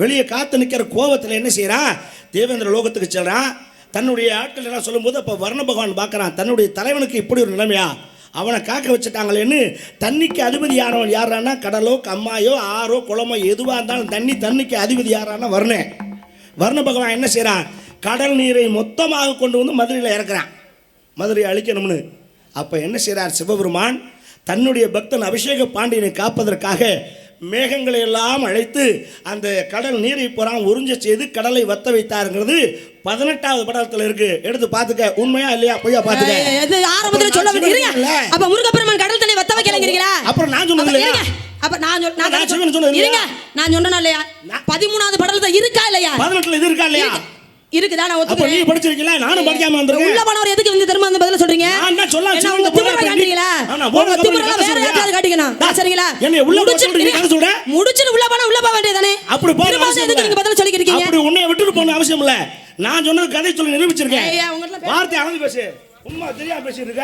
வெளியே காத்து நிற்கிற கோபத்தில் என்ன செய்யறான்? தேவேந்திர லோகத்துக்கு செல்றான். தன்னுடைய ஆட்கள் எல்லாம் சொல்லும்போது அப்போ வர்ண பகவான் பார்க்குறான், தன்னுடைய தலைவனுக்கு இப்படி ஒரு நிலைமையா, அவனை காக்க வச்சுட்டாங்களேன்னு. தண்ணிக்கு அதிபதி யாரவன் யாரானா, கடலோ கம்மாயோ ஆறோ குளமோ எதுவாக இருந்தாலும் தண்ணிக்கு அதிபதி யாரானா வர்ண பகவான் என்ன செய்கிறான்? கடல் நீரை மொத்தமாக கொண்டு வந்து மதுரையில் இறக்குறான், மதுரையை அழிக்கணும்னு. அப்போ என்ன செய்கிறார் சிவபெருமான்? தன்னுடைய பக்தன் அபிஷேக பாண்டியனை காப்பதற்காக மேகங்களை எல்லாம் அழைத்து அந்த கடல் நீரை புறான் உறிஞ்ச செய்து கடலை வத்த வைத்தாருங்கிறது 18வது படத்துல இருக்கு. எடுத்து பாத்துக்க, உண்மையா இல்லையா பொய்யா பாத்துக்க. இது ஆரம்பத்துல சொல்ல வேண்டியது. அப்ப முருகப்பெருமான் கடல் தண்ணி வத்த வைக்கலங்கிறீங்களா? அப்புறம் நான் சொன்னது இல்லையா? அப்ப நான் சொன்னது இருங்க, நான் சொன்னேனா இல்லையா? 13வது படத்துல இருக்கா இல்லையா? 18ல இது இருக்கா இல்லையா? இருக்குதா? நான் அப்ப ஒத்துக்கிறேன். நீ படிச்சிருக்கீங்களா? நானும் படிக்காம வந்திருக்கேன். உள்ள போனவர் எதுக்கு வந்து திரும்ப அந்த பதில சொல்றீங்க? நான் தான் சொல்லலாம். என்ன உங்க திமிர காட்டுறீங்களா? உங்க திமிர வேற யாராவது காட்டிக்கணும். சரிங்களா? என்னைய உள்ள போக சொல்றீங்க, என்ன சொல்ற? முடிச்சிட்டு உள்ள போனா உள்ள போக வேண்டியதானே? அப்படி போற திரும்ப அவசியம் எதுக்கு நீங்க பதில சொல்லிக்கிட்டு இருக்கீங்க? அப்படி உன்னை விட்டுட்டு போன அவசியம் இல்ல. நான் சொன்னது கதை சொல்லி நிரூபிச்சிருக்கேன். ஐயா உங்கள்ட்ட வார்த்தை அளந்து பேசு. உம்மா தெரியாம பேசிட்டு இருக்க.